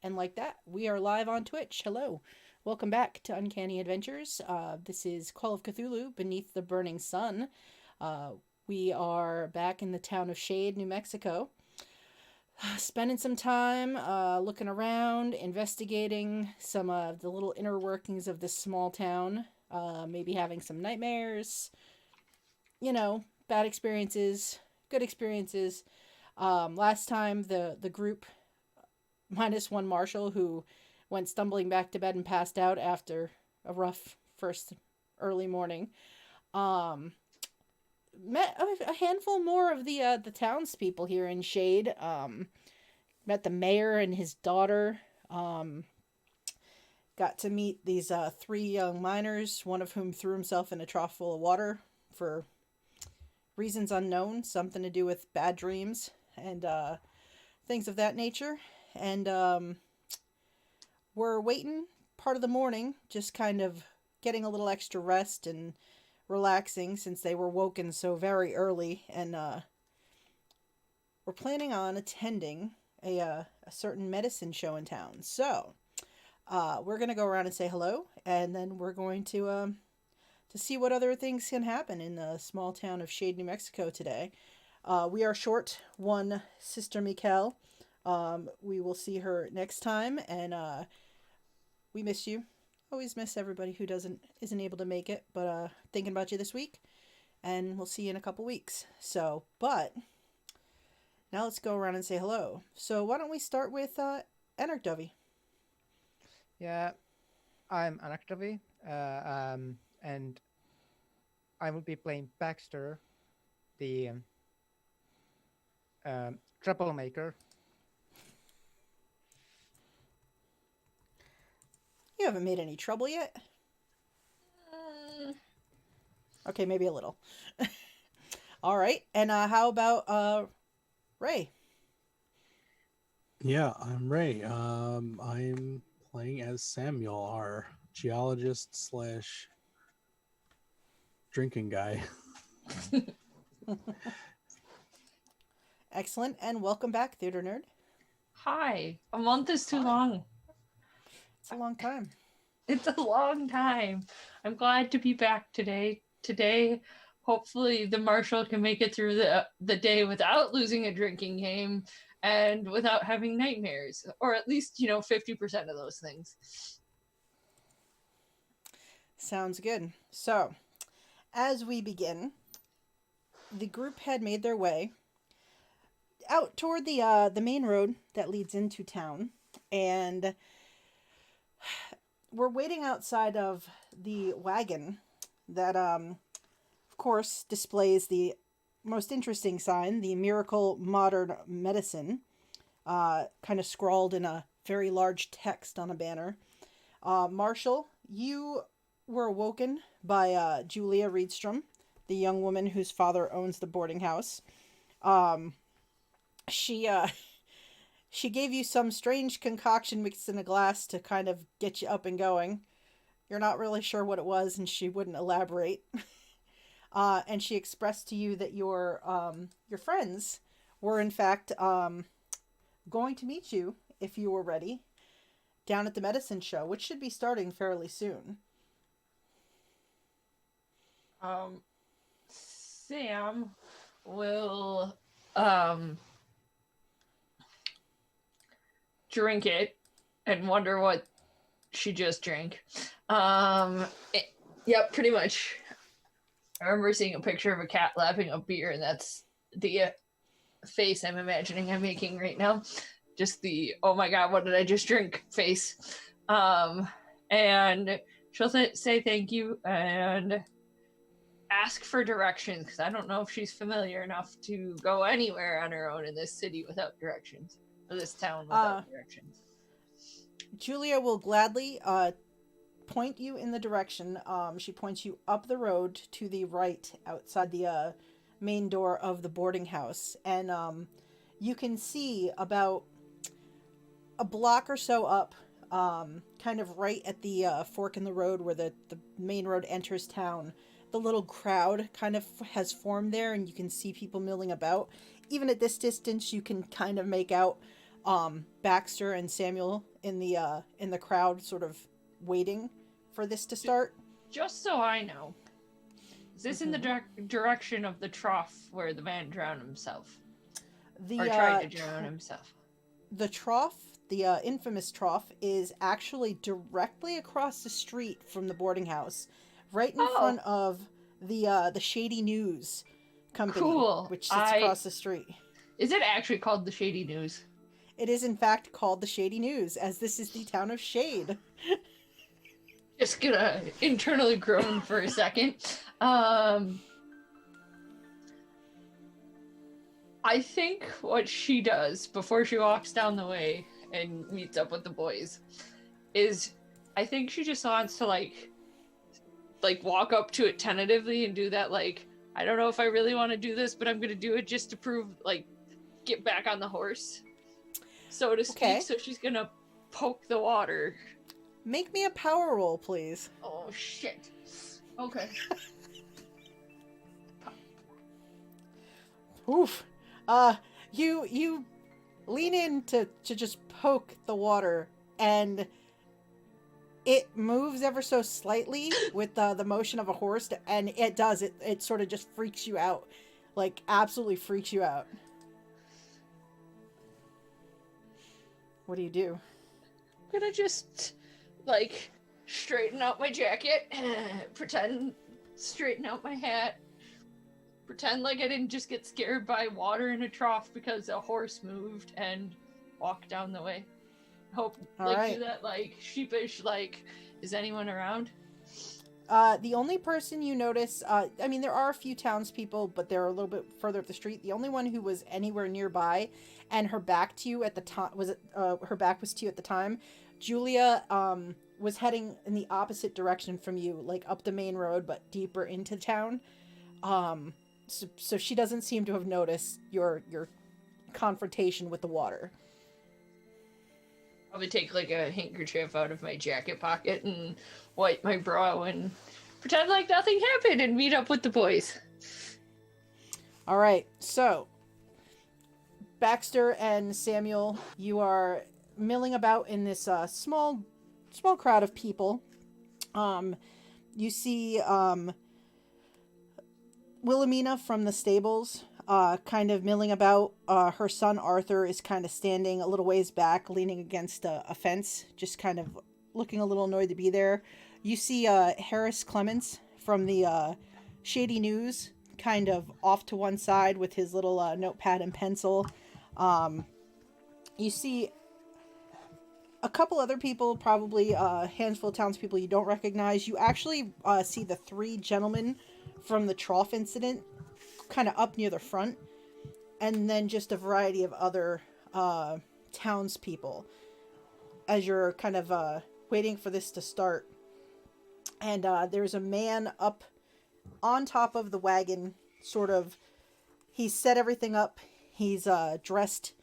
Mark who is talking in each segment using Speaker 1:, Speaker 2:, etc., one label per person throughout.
Speaker 1: And like that, we are live on Twitch. Hello. Welcome back to Uncanny Adventures. This is Call of Cthulhu Beneath the Burning Sun. Uh, we are back in the town of Shade, New Mexico. Spending some time looking around, investigating some of the little inner workings of this small town. Maybe having some nightmares. Bad experiences, good experiences. Last time, the group minus one Marshal, who went stumbling back to bed and passed out after a rough first early morning. Um, Met a handful more of the townspeople here in Shade. Met the mayor and his daughter. Um, Got to meet these three young miners, one of whom threw himself in a trough full of water for reasons unknown, something to do with bad dreams and things of that nature. And we're waiting part of the morning, just kind of getting a little extra rest and relaxing since they were woken so very early. And we're planning on attending a certain medicine show in town. So we're going to go around and say hello, and then we're going to see what other things can happen in the small town of Shade, New Mexico today. We are short one sister Michal. We will see her next time, and we miss you. Always miss everybody who isn't able to make it, but thinking about you this week, and we'll see you in a couple weeks. So, but now let's go around and say hello. So why don't we start with Anarchdovey?
Speaker 2: Yeah, I'm Anaktavi, and I will be playing Baxter, the troublemaker.
Speaker 1: You haven't made any trouble yet. Okay, maybe a little. All right, and how about Ray?
Speaker 3: Yeah, I'm Ray. I'm playing as Samuel, our geologist slash drinking guy.
Speaker 1: Excellent, and welcome back, Theater Nerd.
Speaker 4: Hi. A month is too
Speaker 1: Hi.
Speaker 4: long.
Speaker 1: It's a long time.
Speaker 4: It's a long time. I'm glad to be back today. Today, hopefully, the Marshal can make it through the day without losing a drinking game and without having nightmares, or at least 50% of those things.
Speaker 1: Sounds good. So, as we begin, the group had made their way out toward the main road that leads into town, and we're waiting outside of the wagon that of course displays the most interesting sign, the Miracle Modern Medicine, kind of scrawled in a very large text on a banner. Marshall, you were awoken by Julia Reedstrom, the young woman whose father owns the boarding house. Um, she she gave you some strange concoction mixed in a glass to kind of get you up and going. You're not really sure what it was, and she wouldn't elaborate. And she expressed to you that your friends were in fact going to meet you if you were ready down at the medicine show, which should be starting fairly soon.
Speaker 4: Sam will um, drink it and wonder what she just drank. Yep, pretty much. I remember seeing a picture of a cat lapping up beer, and that's the face I'm imagining I'm making right now. Just the, oh my god, what did I just drink face. And she'll say thank you and ask for directions, because I don't know if she's familiar enough to go anywhere on her own in this city without directions, or this town without directions.
Speaker 1: Julia will gladly point you in the direction. She points you up the road to the right outside the main door of the boarding house. And you can see about a block or so up, kind of right at the fork in the road where the main road enters town. The little crowd kind of has formed there, and you can see people milling about. Even at this distance, you can kind of make out Baxter and Samuel in the crowd, sort of waiting for this to start.
Speaker 4: Just so I know, is this in the direction of the trough where the man drowned himself? Or tried to drown himself?
Speaker 1: The trough, the infamous trough, is actually directly across the street from the boarding house, right in front of the Shady News company, which sits across the street.
Speaker 4: Is it actually called the Shady News?
Speaker 1: It is in fact called the Shady News, as this is the town of Shade.
Speaker 4: Just gonna internally groan for a second. I think what she does before she walks down the way and meets up with the boys is, I think she just wants to like walk up to it tentatively and do that, like, I don't know if I really want to do this, but I'm gonna do it just to prove, like, get back on the horse, so to speak.
Speaker 1: Okay.
Speaker 4: So she's gonna poke the water.
Speaker 1: Make me a power roll, please.
Speaker 4: Oh shit. Okay.
Speaker 1: Oof. You lean in to just poke the water, and it moves ever so slightly with the motion of a horse, and it does. It sort of just freaks you out. Like, absolutely freaks you out. What do you do?
Speaker 4: I'm gonna just, like, straighten out my jacket, straighten out my hat, pretend like I didn't just get scared by water in a trough because a horse moved, and walk down the way. Hope, do that, like, sheepish, like, is anyone around?
Speaker 1: The only person you notice, I mean, there are a few townspeople, but they're a little bit further up the street. The only one who was anywhere nearby, and her back to you at the time, her back was to you at the time, Julia, was heading in the opposite direction from you, like up the main road, but deeper into town. So she doesn't seem to have noticed your confrontation with the water.
Speaker 4: I would take, like, a handkerchief out of my jacket pocket and wipe my brow and pretend like nothing happened and meet up with the boys.
Speaker 1: All right, so Baxter and Samuel, you are milling about in this small crowd of people. You see Wilhelmina from the stables, kind of milling about. Her son Arthur is kind of standing a little ways back, leaning against a fence, just kind of looking a little annoyed to be there. You see Harris Clements from the Shady News, kind of off to one side with his little notepad and pencil. You see a couple other people, probably a handful of townspeople you don't recognize. You actually see the three gentlemen from the trough incident kind of up near the front, and then just a variety of other townspeople as you're kind of waiting for this to start. And there's a man up on top of the wagon, sort of. He's set everything up. He's dressed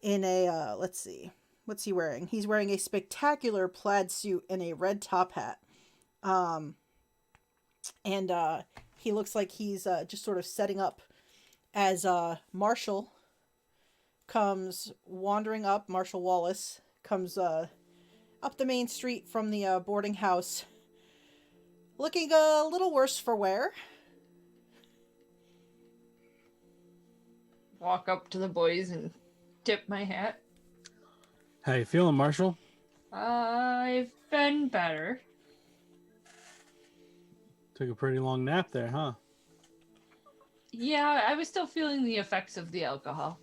Speaker 1: in a, let's see, what's he wearing? He's wearing a spectacular plaid suit and a red top hat. And he looks like he's just sort of setting up as Marshal comes wandering up. Marshal Wallace comes up the main street from the boarding house, looking a little worse for wear.
Speaker 4: Walk up to the boys and tip my hat.
Speaker 3: How you feeling, Marshal?
Speaker 4: I've been better.
Speaker 3: Took a pretty long nap there, huh?
Speaker 4: Yeah, I was still feeling the effects of the alcohol.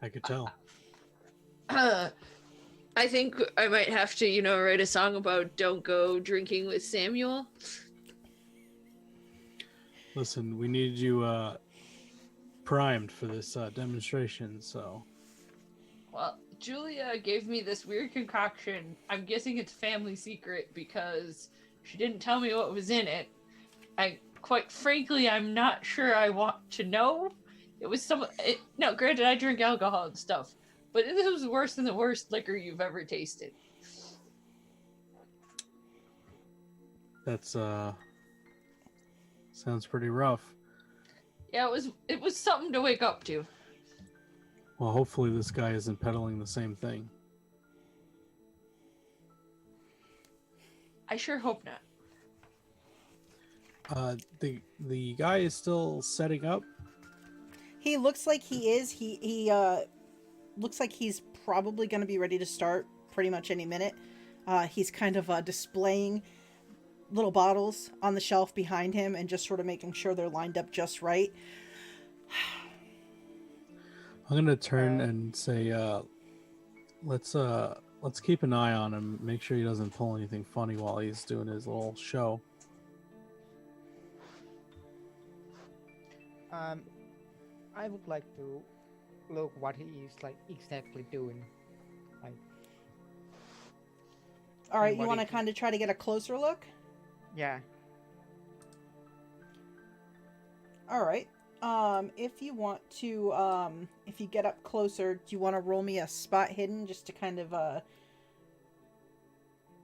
Speaker 3: I could tell.
Speaker 4: I think I might have to, write a song about don't go drinking with Samuel.
Speaker 3: Listen, we need you primed for this demonstration, so...
Speaker 4: Well, Julia gave me this weird concoction. I'm guessing it's family secret because she didn't tell me what was in it. Quite frankly, I'm not sure I want to know. It was no, granted, I drink alcohol and stuff, but this was worse than the worst liquor you've ever tasted.
Speaker 3: That's, sounds pretty rough.
Speaker 4: Yeah, it was something to wake up to.
Speaker 3: Well, hopefully this guy isn't peddling the same thing.
Speaker 4: I sure hope not.
Speaker 3: The guy is still setting up.
Speaker 1: He looks like he is. He looks like he's probably going to be ready to start pretty much any minute. He's kind of displaying little bottles on the shelf behind him and just sort of making sure they're lined up just right.
Speaker 3: I'm gonna turn and say, let's keep an eye on him. Make sure he doesn't pull anything funny while he's doing his little show.
Speaker 2: I would like to look what he is like exactly doing. Like,
Speaker 1: All right,
Speaker 2: And
Speaker 1: you
Speaker 2: what
Speaker 1: want to
Speaker 2: is it?
Speaker 1: kind of try to get a closer look?
Speaker 2: yeah.
Speaker 1: All right. If you want to, if you get up closer, do you want to roll me a spot hidden just to kind of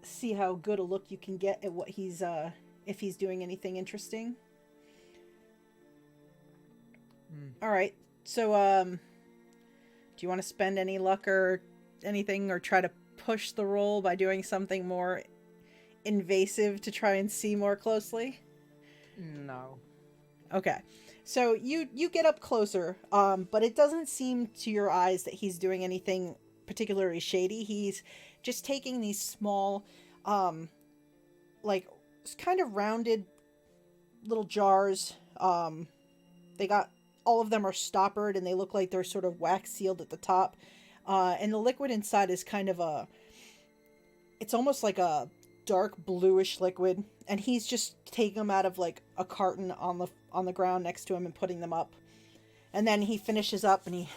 Speaker 1: see how good a look you can get at what he's if he's doing anything interesting? All right. So do you want to spend any luck or anything, or try to push the roll by doing something more invasive to try and see more closely?
Speaker 2: No.
Speaker 1: Okay. So you get up closer, but it doesn't seem to your eyes that he's doing anything particularly shady. He's just taking these small, like kind of rounded little jars. They got, all of them are stoppered and they look like they're sort of wax sealed at the top. And the liquid inside is kind of it's almost like a dark bluish liquid, and he's just taking them out of like a carton on the ground next to him and putting them up. And then he finishes up and he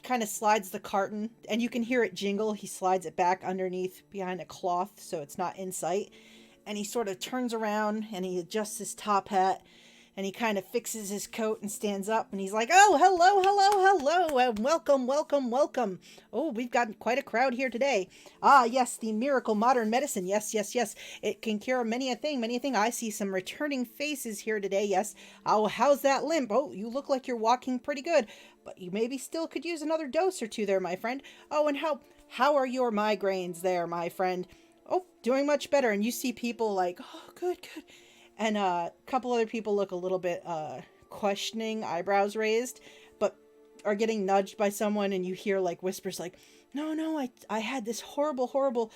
Speaker 1: kind of slides the carton, and you can hear it jingle. He slides it back underneath behind a cloth so it's not in sight, and he sort of turns around and he adjusts his top hat, and he kind of fixes his coat and stands up, and he's like, "Oh, hello, and welcome. Oh, we've got quite a crowd here today. Ah, yes, the miracle modern medicine. Yes. It can cure many a thing. I see some returning faces here today, yes. Oh, how's that limp? Oh, you look like you're walking pretty good, but you maybe still could use another dose or two there, my friend. Oh, and how are your migraines there, my friend? Oh, doing much better." And you see people like, "Oh, good. And a couple other people look a little bit questioning, eyebrows raised, but are getting nudged by someone, and you hear like whispers like, no, I had this horrible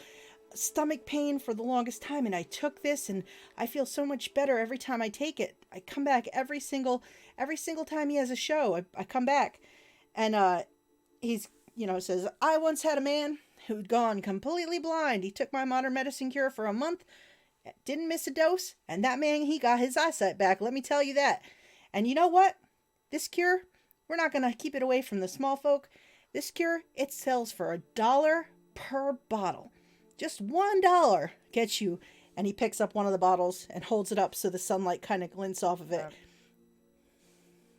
Speaker 1: stomach pain for the longest time, and I took this, and I feel so much better every time I take it. I come back every single time he has a show. I come back." And he's, says, "I once had a man who'd gone completely blind. He took my modern medicine cure for a month, didn't miss a dose, and that man, he got his eyesight back, let me tell you that. And you know what? This cure, we're not going to keep it away from the small folk. This cure, it sells for $1 per bottle. Just $1 gets you." And he picks up one of the bottles and holds it up so the sunlight kind of glints off of it.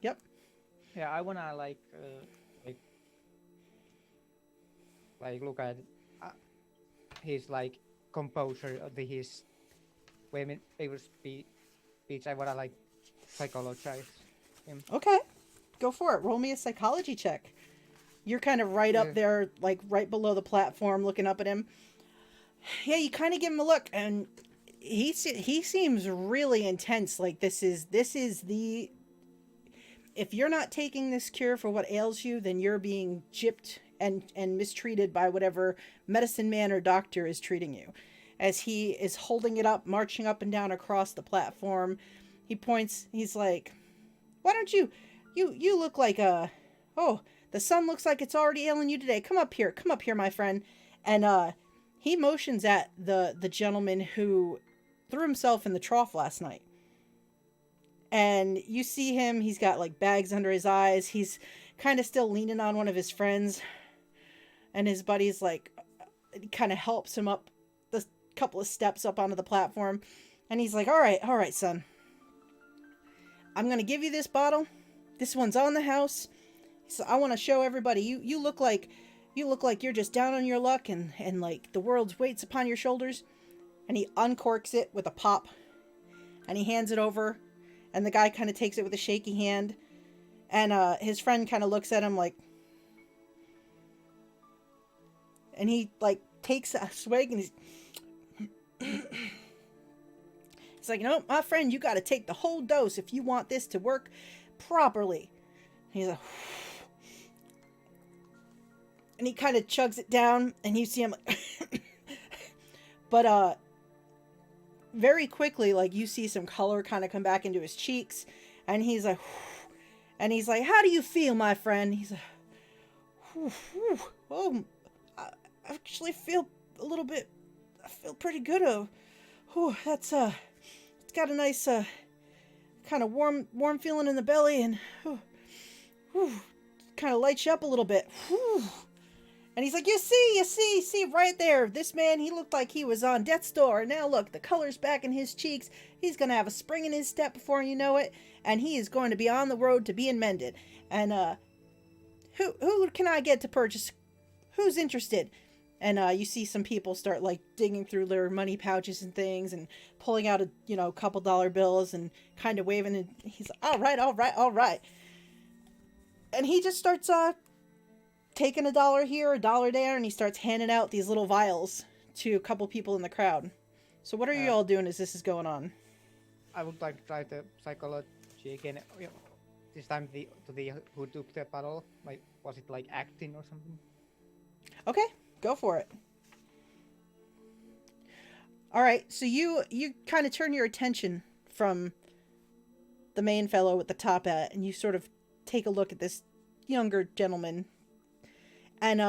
Speaker 1: Yep.
Speaker 2: Yeah, I wanna look at his like composure of his favorite speech. I wanna like psychologize him.
Speaker 1: Okay. Go for it. Roll me a psychology check. You're kind of right up there, like right below the platform, looking up at him. Yeah, you kind of give him a look, and he seems really intense. Like this is the, if you're not taking this cure for what ails you, then you're being gypped and mistreated by whatever medicine man or doctor is treating you. As he is holding it up, marching up and down across the platform, he points. He's like, "Why don't you look like oh, the sun looks like it's already ailing you today. Come up here, my friend." And he motions at the gentleman who threw himself in the trough last night. And you see him, he's got like bags under his eyes. He's kind of still leaning on one of his friends. And his buddy's like, kind of helps him up the couple of steps up onto the platform. And he's like, all right, son. I'm going to give you this bottle. This one's on the house. So I want to show everybody, you look like you're just down on your luck and like the world's weights upon your shoulders. And he uncorks it with a pop. And he hands it over. And the guy kind of takes it with a shaky hand. And his friend kind of looks at him like, And he like takes a swig and he's like, "No, my friend, you got to take the whole dose if you want this to work properly." And he's like, and he kind of chugs it down, and you see him like but very quickly, like, you see some color kind of come back into his cheeks, and he's like, and he's like, "How do you feel, my friend?" He's like, "Oh, I actually feel a little bit, I feel pretty good. That's, it's got a nice, kind of warm feeling in the belly, and, kind of lights you up a little bit. And he's like, you see, right there. This man, he looked like he was on death's door. Now look, the color's back in his cheeks. He's going to have a spring in his step before you know it. And he is going to be on the road to being mended. And, who can I get to purchase? Who's interested?" And, you see some people start, like, digging through their money pouches and things and pulling out a couple dollar bills and kind of waving. And he's like, all right. And he just starts, taking $1 here, $1 there, and he starts handing out these little vials to a couple people in the crowd. So what are you all doing as this is going on?
Speaker 2: I would like to try the psychology again. This time to the who took the bottle. Like, was it like acting or something?
Speaker 1: Okay, go for it. All right, so you kind of turn your attention from the main fellow with the top hat, and you sort of take a look at this younger gentleman. And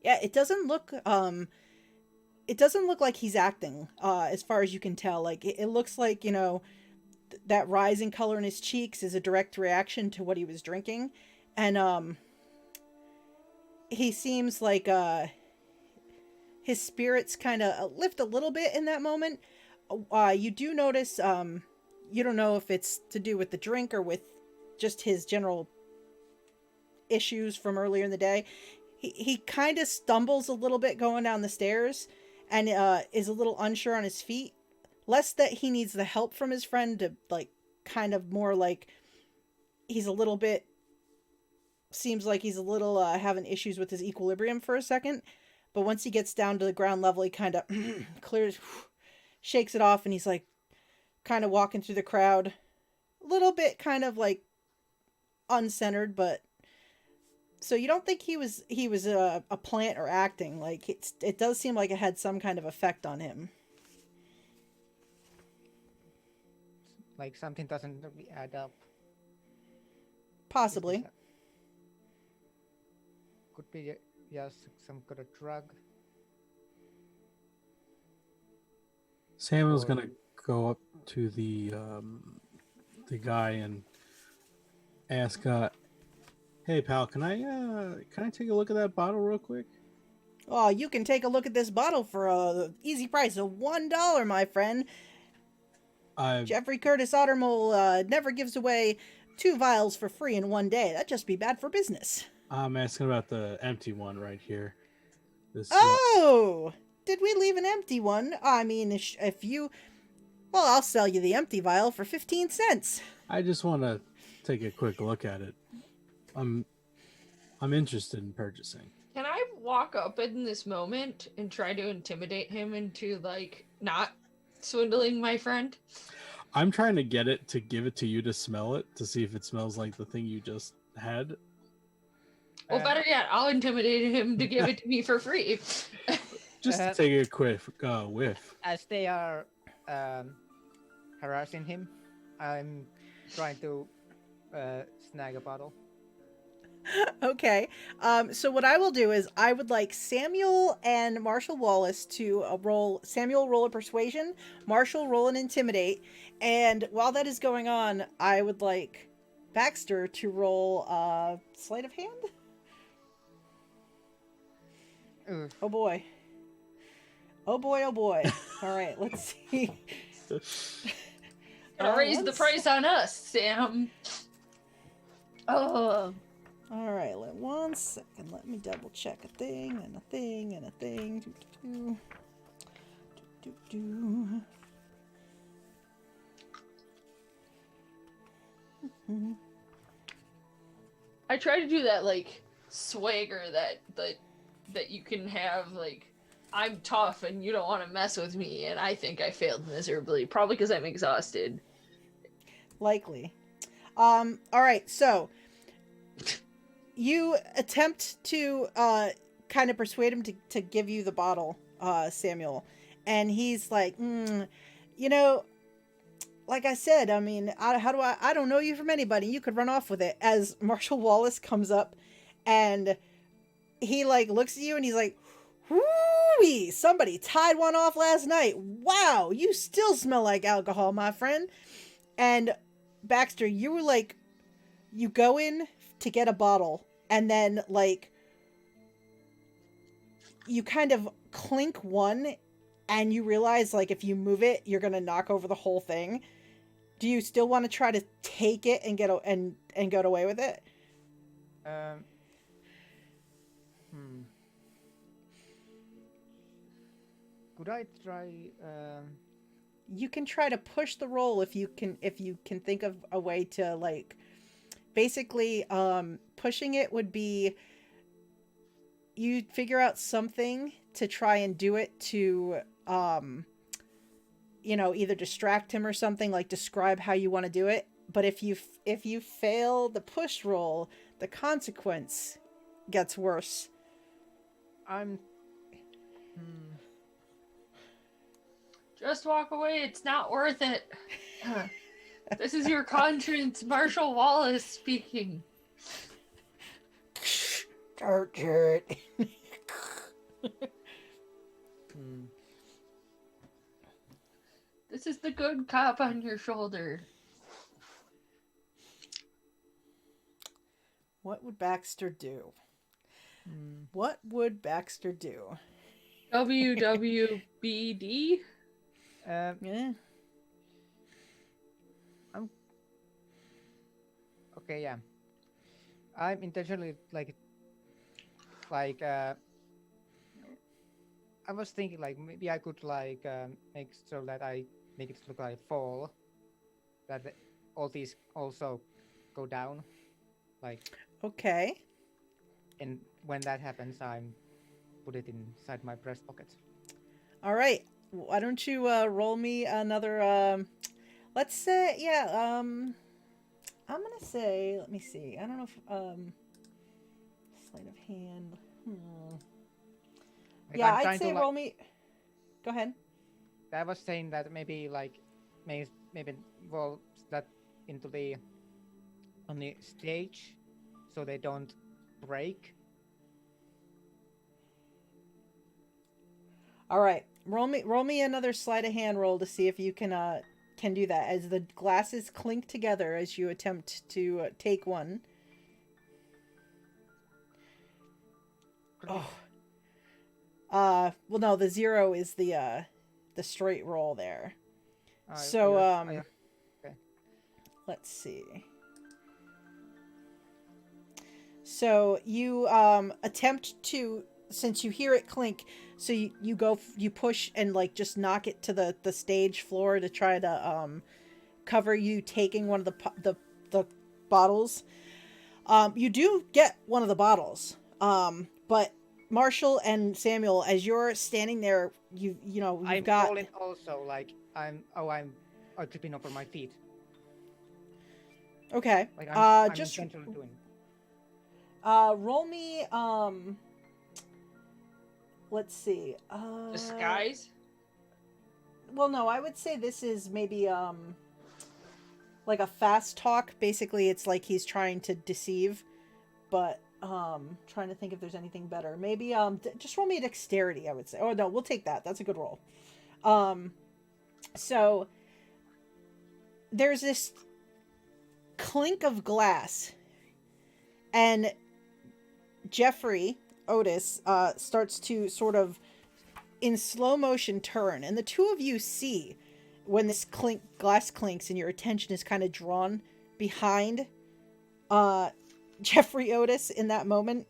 Speaker 1: yeah, it doesn't look like he's acting, as far as you can tell. Like, it looks like, that rising color in his cheeks is a direct reaction to what he was drinking. And he seems like his spirits kind of lift a little bit in that moment. You do notice, you don't know if it's to do with the drink or with just his general issues from earlier in the day. He kind of stumbles a little bit going down the stairs and is a little unsure on his feet. Less that he needs the help from his friend, to like kind of more like he's a little bit, seems like he's a little having issues with his equilibrium for a second. But once he gets down to the ground level, he kind of clears, shakes it off, and he's like kind of walking through the crowd, a little bit kind of like uncentered. But so you don't think he was a plant or acting. Like, it does seem like it had some kind of effect on him.
Speaker 2: Like, something doesn't really add up.
Speaker 1: Possibly.
Speaker 2: Could be just some kind of drug.
Speaker 3: Samuel's gonna go up to the guy and ask, "Hey pal, can I take a look at that bottle real quick?"
Speaker 1: "Oh, you can take a look at this bottle for a easy price of $1, my friend. Jeffrey Curtis Ottermole never gives away 2 vials for free in one day. That'd just be bad for business."
Speaker 3: I'm asking about the empty one right here. This.
Speaker 1: Oh, did we leave an empty one? I mean, if you, well, I'll sell you the empty vial for 15 cents.
Speaker 3: I just want to take a quick look at it. I'm interested in purchasing.
Speaker 4: Can I walk up in this moment and try to intimidate him into, like, not swindling my friend?
Speaker 3: I'm trying to get it to give it to you to smell it, to see if it smells like the thing you just had.
Speaker 4: Well, better yet, I'll intimidate him to give it to me for free.
Speaker 3: Just to take a quick whiff.
Speaker 2: As they are harassing him, I'm trying to snag a bottle.
Speaker 1: Okay. So what I will do is I would like Samuel and Marshal Wallace to roll. Samuel, roll a persuasion. Marshal, roll an intimidate. And while that is going on, I would like Baxter to roll sleight of hand.
Speaker 2: Oof.
Speaker 1: Oh boy. Oh boy, oh boy. All right, let's see.
Speaker 4: Gotta raise the price on us, Sam. Oh.
Speaker 1: All right, 1 second. Let me double check a thing and a thing and a thing.
Speaker 4: I try to do that, like, swagger that that you can have, like, I'm tough and you don't want to mess with me, and I think I failed miserably, probably because I'm exhausted.
Speaker 1: Likely. All right, so you attempt to kind of persuade him to give you the bottle, Samuel, and he's like, you know, like I said, I mean, I don't know you from anybody. You could run off with it. As Marshal Wallace comes up, and he like looks at you, and he's like, "Whoo! Somebody tied one off last night. Wow, you still smell like alcohol, my friend." And Baxter, you were like, you go in to get a bottle, and then like you kind of clink one, and you realize like if you move it, you're gonna knock over the whole thing. Do you still want to try to take it and and get away with it?
Speaker 2: Um. Hmm. Could I try?
Speaker 1: You can try to push the roll if you can think of a way to like basically pushing it would be you figure out something to try and do it to you know, either distract him or something, like describe how you want to do it. But if you fail the push roll, the consequence gets worse.
Speaker 2: I'm.
Speaker 4: Just walk away. It's not worth it. This is your conscience, Marshal Wallace speaking.
Speaker 1: Don't do it.
Speaker 4: This is the good cop on your shoulder.
Speaker 1: What would Baxter do? What would Baxter do?
Speaker 4: WWBD?
Speaker 1: Yeah.
Speaker 2: Okay, yeah. I'm intentionally like I was thinking like maybe I could like make so that I make it look like fall, that all these also go down, like.
Speaker 1: Okay.
Speaker 2: And when that happens, I'm put it inside my breast pocket.
Speaker 1: All right. Why don't you roll me another let's say I'm gonna say, let me see. I don't know if sleight of hand.
Speaker 2: Like,
Speaker 1: Yeah,
Speaker 2: I'm
Speaker 1: I'd
Speaker 2: trying
Speaker 1: say
Speaker 2: to,
Speaker 1: roll me. Go ahead.
Speaker 2: I was saying that maybe like maybe roll that into on the stage so they don't break.
Speaker 1: All right. Roll me another sleight of hand roll to see if you can do that as the glasses clink together as you attempt to take one. Oh. Well no, the 0 is the straight roll there. So
Speaker 2: okay.
Speaker 1: Let's see. So you attempt to, since you hear it clink, so you push and like just knock it to the stage floor to try to cover you taking one of the bottles. You do get one of the bottles. But Marshall and Samuel, as you're standing there, you've
Speaker 2: I'm
Speaker 1: got
Speaker 2: falling also, like I'm tripping over my feet.
Speaker 1: Okay.
Speaker 2: Like I'm
Speaker 1: just
Speaker 2: intentionally doing.
Speaker 1: roll me let's see.
Speaker 4: Disguise?
Speaker 1: Well, no, I would say this is maybe like a fast talk. Basically, it's like he's trying to deceive, but trying to think if there's anything better. Maybe just roll me a dexterity, I would say. Oh no, we'll take that. That's a good roll. So there's this clink of glass, and Jeffrey Otis starts to sort of in slow motion turn, and the two of you see when this glass clinks and your attention is kind of drawn behind Jeffrey Otis in that moment,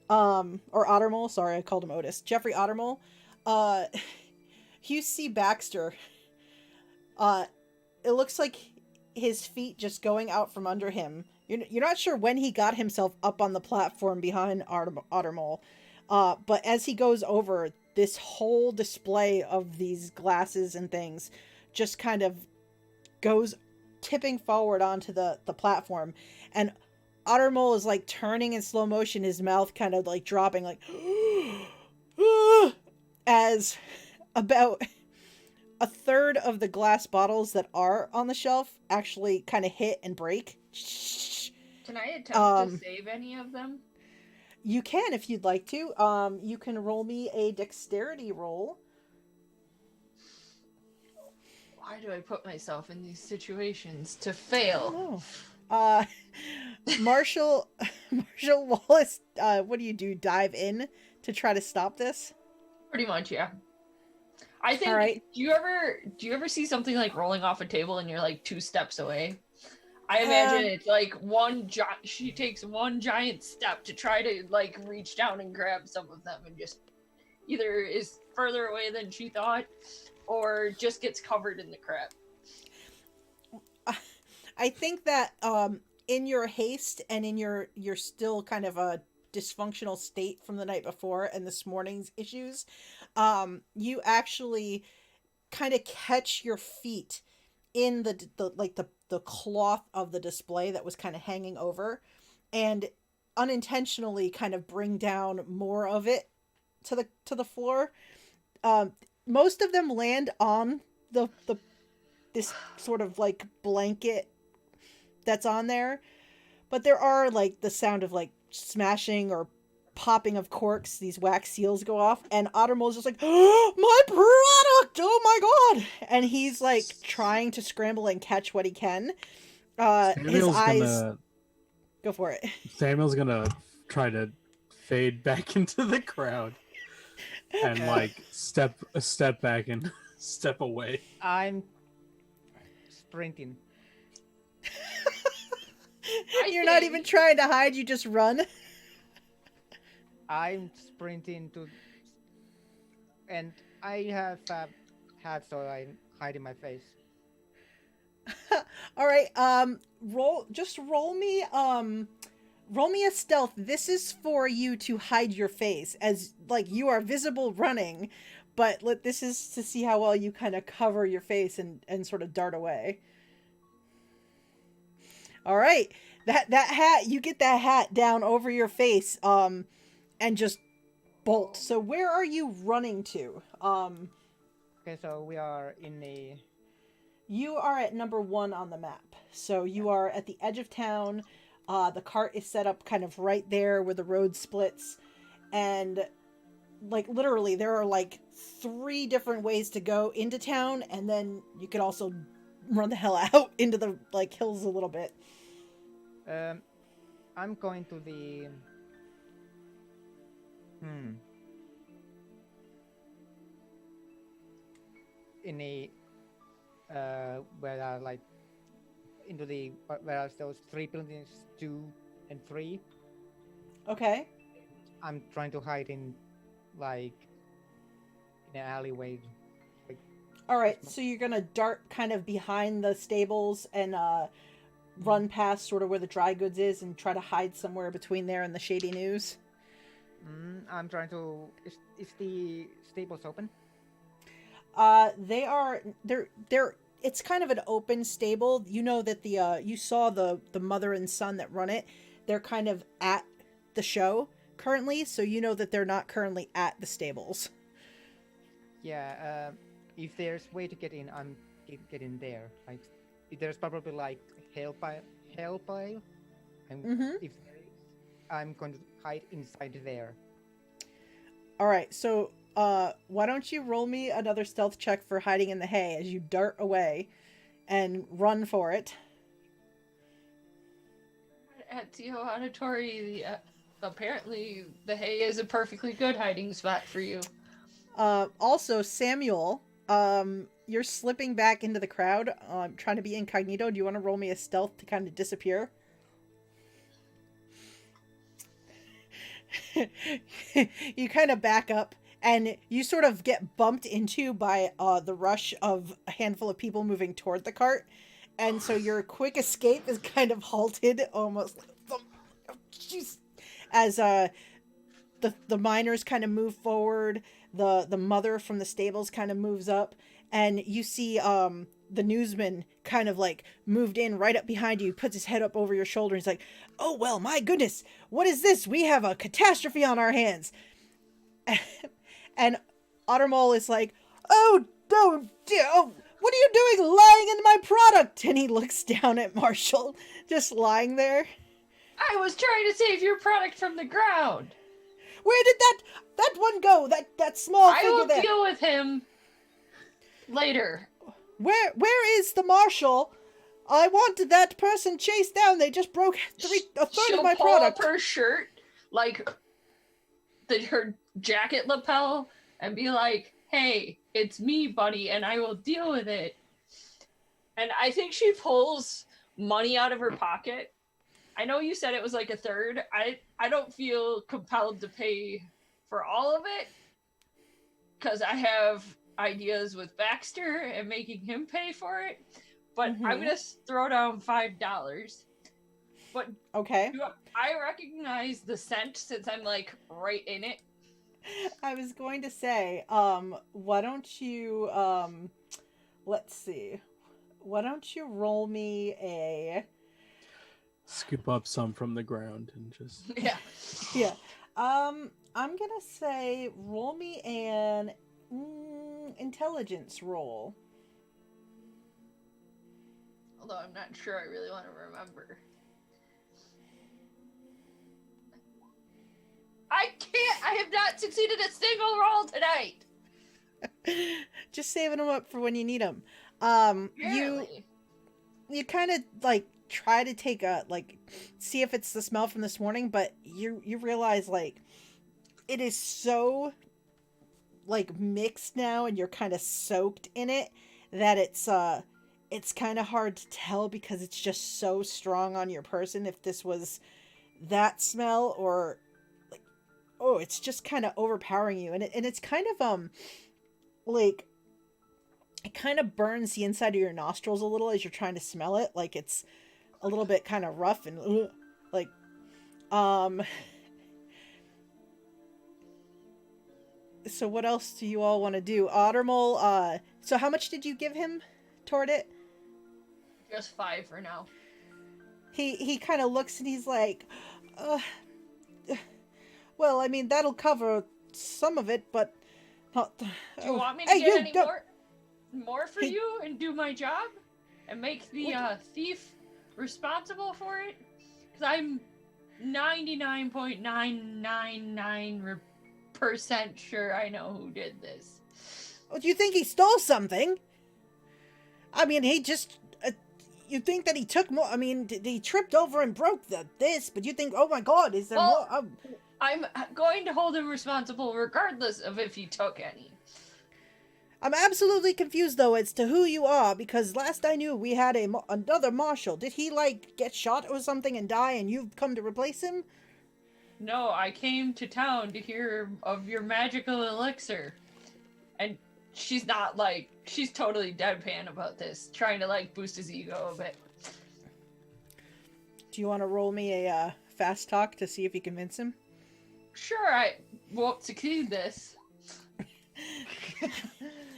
Speaker 1: or Ottermole, sorry, I called him Otis. Jeffrey Ottermole. You see Baxter. It looks like his feet just going out from under him. You're not sure when he got himself up on the platform behind Ottermole. But as he goes over, this whole display of these glasses and things just kind of goes tipping forward onto the platform, and Ottermole is like turning in slow motion, his mouth kind of like dropping, like as about a third of the glass bottles that are on the shelf actually kind of hit and break.
Speaker 4: Can I attempt to save any of them?
Speaker 1: You can if you'd like to. You can roll me a dexterity roll.
Speaker 4: Why do I put myself in these situations to fail?
Speaker 1: Marshal Wallace, what do? Dive in to try to stop this?
Speaker 4: Pretty much, yeah. I think.
Speaker 1: All right.
Speaker 4: Do you ever see something like rolling off a table and you're like 2 steps away? I imagine it's like she takes one giant step to try to like reach down and grab some of them, and just either is further away than she thought, or just gets covered in the crap.
Speaker 1: I think that in your haste and in your still kind of a dysfunctional state from the night before and this morning's issues, you actually kind of catch your feet in the cloth of the display that was kind of hanging over, and unintentionally kind of bring down more of it to the floor. Most of them land on this sort of like blanket that's on there, but there are like the sound of like smashing or popping of corks. These wax seals go off, and Ottermole's just like, oh, my product, oh my god, and he's like trying to scramble and catch what he can. His eyes go for it.
Speaker 3: Samuel's gonna try to fade back into the crowd and like step back and step away.
Speaker 2: I'm sprinting.
Speaker 1: You're not even trying to hide, you just run.
Speaker 2: I'm sprinting to, and I have a hat, so I'm hiding my face.
Speaker 1: All right, roll me a stealth. This is for you to hide your face, as like you are visible running, but this is to see how well you kind of cover your face and sort of dart away. All right, that hat, you get that hat down over your face, and just bolt. So where are you running to?
Speaker 2: Okay, so we are in the...
Speaker 1: You are at number 1 on the map. So you are at the edge of town. The cart is set up kind of right there where the road splits. And like literally there are like 3 different ways to go into town, and then you could also run the hell out into the like hills a little bit.
Speaker 2: I'm going to the... In the where are like into the where are those 3 buildings, 2 and 3.
Speaker 1: Okay.
Speaker 2: I'm trying to hide in like in an alleyway. Like,
Speaker 1: all right, so you're gonna dart kind of behind the stables and run past sort of where the dry goods is and try to hide somewhere between there and the Shady News.
Speaker 2: I'm trying to... Is the stables open?
Speaker 1: They're it's kind of an open stable. You know that you saw the mother and son that run it. They're kind of at the show currently, so you know that they're not currently at the stables.
Speaker 2: Yeah, if there's way to get in, I'm getting there. Like, there's probably like hell pile. And if there is, I'm going to hide inside there.
Speaker 1: All right, so why don't you roll me another stealth check for hiding in the hay as you dart away and run for it.
Speaker 4: At Tio Auditory, apparently the hay is a perfectly good hiding spot for you.
Speaker 1: Also, Samuel, you're slipping back into the crowd, trying to be incognito. Do you want to roll me a stealth to kind of disappear? You kind of back up, and you sort of get bumped into by the rush of a handful of people moving toward the cart, and so your quick escape is kind of halted, almost as the miners kind of move forward. The mother from the stables kind of moves up, and you see the newsman kind of like moved in right up behind you, puts his head up over your shoulder, and he's like, "Oh well, my goodness, what is this? We have a catastrophe on our hands." And Ottermole is like, "Oh no, dear, oh, what are you doing lying in my product?" And he looks down at Marshall, just lying there.
Speaker 4: I was trying to save your product from the ground.
Speaker 1: Where did that one go? That small
Speaker 4: I
Speaker 1: figure
Speaker 4: will
Speaker 1: there.
Speaker 4: deal with him later.
Speaker 1: Where is the marshal? I wanted that person chased down. They just broke a third of my
Speaker 4: She'll
Speaker 1: product.
Speaker 4: pull up her shirt, like her jacket lapel, and be like, "Hey, it's me, buddy, and I will deal with it." And I think she pulls money out of her pocket. I know you said it was like a third. I don't feel compelled to pay for all of it because I have ideas with Baxter and making him pay for it. But I'm gonna throw down $5. But
Speaker 1: Okay.
Speaker 4: I recognize the scent since I'm like right in it.
Speaker 1: I was going to say, why don't you let's see. Why don't you roll me a
Speaker 3: Scoop up some from the ground and just
Speaker 1: Yeah. I'm gonna say roll me an intelligence roll.
Speaker 4: Although I'm not sure I really want to remember. I can't! I have not succeeded a single roll tonight!
Speaker 1: Just saving them up for when you need them.
Speaker 4: Apparently.
Speaker 1: You kind of like try to take a see if it's the smell from this morning, but you realize like it is so like mixed now, and you're kind of soaked in it that it's kind of hard to tell because it's just so strong on your person if this was that smell or like, oh, it's just kind of overpowering you, and it's kind of like it kind of burns the inside of your nostrils a little as you're trying to smell it, like it's a little bit kind of rough and like so what else do you all want to do? Ottermole, so how much did you give him toward it?
Speaker 4: Just 5 for now.
Speaker 1: He kind of looks and he's like, well, I mean, that'll cover some of it, but not.
Speaker 4: Do you want me to
Speaker 1: hey,
Speaker 4: get any
Speaker 1: don't...
Speaker 4: more for you and do my job and make the thief responsible for it? Because I'm 99.999% sure I know who did this.
Speaker 1: Do you think he stole something? I mean, he just. You think that he took more? I mean, he tripped over and broke this, but you think, oh my god, is there more?
Speaker 4: I'm going to hold him responsible regardless of if he took any.
Speaker 1: I'm absolutely confused, though, as to who you are, because last I knew we had another marshal. Did he, like, get shot or something and die, and you've come to replace him?
Speaker 4: No, I came to town to hear of your magical elixir. And she's not, like, she's totally deadpan about this, trying to, like, boost his ego a bit.
Speaker 1: Do you want to roll me a fast talk to see if you convince him?
Speaker 4: Sure, I won't succeed this.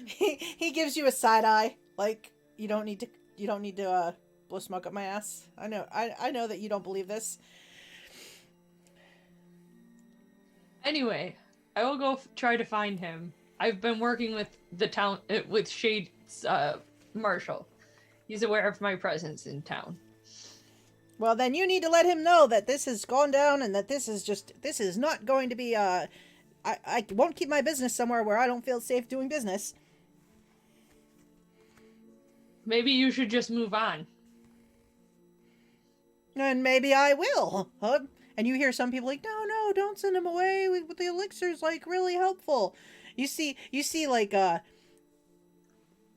Speaker 1: He gives you a side eye, like you don't need to blow smoke up my ass. I know that you don't believe this.
Speaker 4: Anyway, I will go try to find him. I've been working with the town with Shade's Marshal. He's aware of my presence in town.
Speaker 1: Well, then you need to let him know that this has gone down and that this is not going to be I won't keep my business somewhere where I don't feel safe doing business.
Speaker 4: Maybe you should just move on.
Speaker 1: And maybe I will. And you hear some people like, no, don't send him away. With the elixir's like really helpful. You see like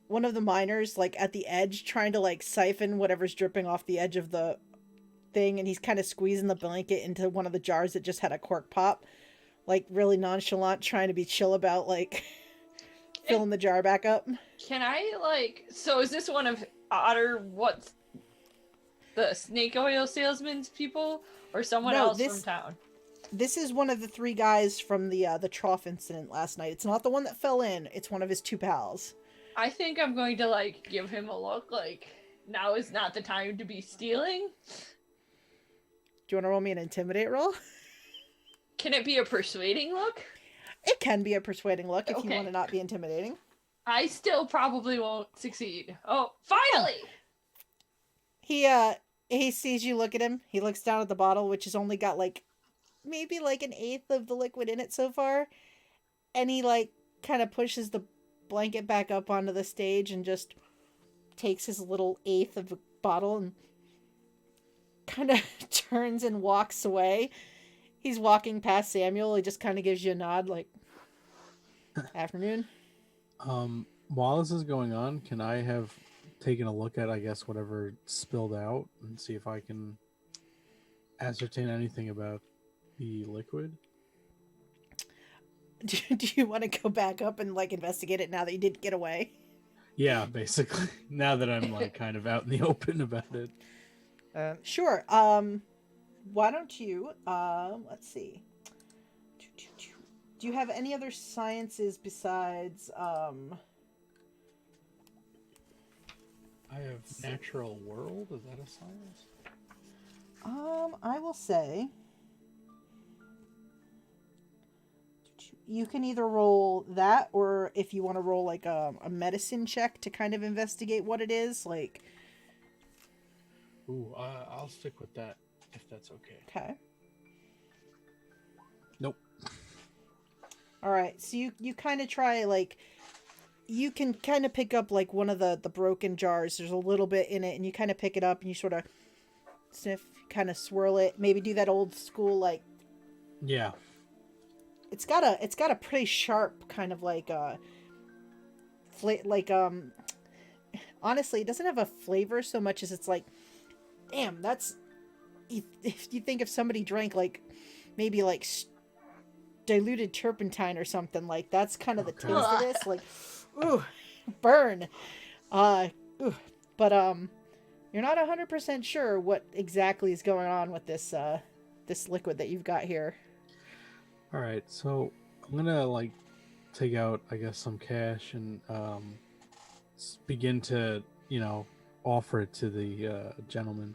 Speaker 1: one of the miners like at the edge trying to like siphon whatever's dripping off the edge of the thing, and he's kind of squeezing the blanket into one of the jars that just had a cork pop, like really nonchalant, trying to be chill about like filling the jar back up.
Speaker 4: Can I like? So is this one of what's the snake oil salesman's people, or someone else from town?
Speaker 1: This is one of the 3 guys from the trough incident last night. It's not the one that fell in. It's one of his 2 pals.
Speaker 4: I think I'm going to like give him a look like now is not the time to be stealing.
Speaker 1: Do you want to roll me an intimidate roll?
Speaker 4: Can it be a persuading look?
Speaker 1: It can be a persuading look if you
Speaker 4: Okay.
Speaker 1: want to not be intimidating.
Speaker 4: I still probably won't succeed. Oh, finally!
Speaker 1: He sees you look at him. He looks down at the bottle, which has only got like maybe like an eighth of the liquid in it so far, and he like kind of pushes the blanket back up onto the stage and just takes his little eighth of a bottle and kind of turns and walks away. He's walking past Samuel. He just kind of gives you a nod, like, afternoon.
Speaker 3: While this is going on, can I have taken a look at, I guess, whatever spilled out and see if I can ascertain anything about the liquid?
Speaker 1: Do you want to go back up and like investigate it now that you didn't get away?
Speaker 3: Yeah, basically. Now that I'm like kind of out in the open about it.
Speaker 1: Sure. Why don't you? Let's see. Do you have any other sciences besides?
Speaker 3: I have natural world. Is that a science?
Speaker 1: I will say. You can either roll that, or if you want to roll like a medicine check to kind of investigate what it is, like.
Speaker 3: Ooh, I'll stick with that if that's okay.
Speaker 1: Okay.
Speaker 3: Nope.
Speaker 1: All right, so you kind of try like. You can kind of pick up like one of the broken jars. There's a little bit in it, and you kind of pick it up and you sort of sniff, kind of swirl it. Maybe do that old school like.
Speaker 3: Yeah.
Speaker 1: It's got a pretty sharp kind of like honestly, it doesn't have a flavor so much as it's like, damn, that's if you think if somebody drank like maybe like diluted turpentine or something, like that's kind of the taste of this, like, ooh, burn, ooh. But you're not 100% sure what exactly is going on with this this liquid that you've got here.
Speaker 3: All right, so I'm gonna like take out, I guess, some cash and begin to, offer it to the gentleman.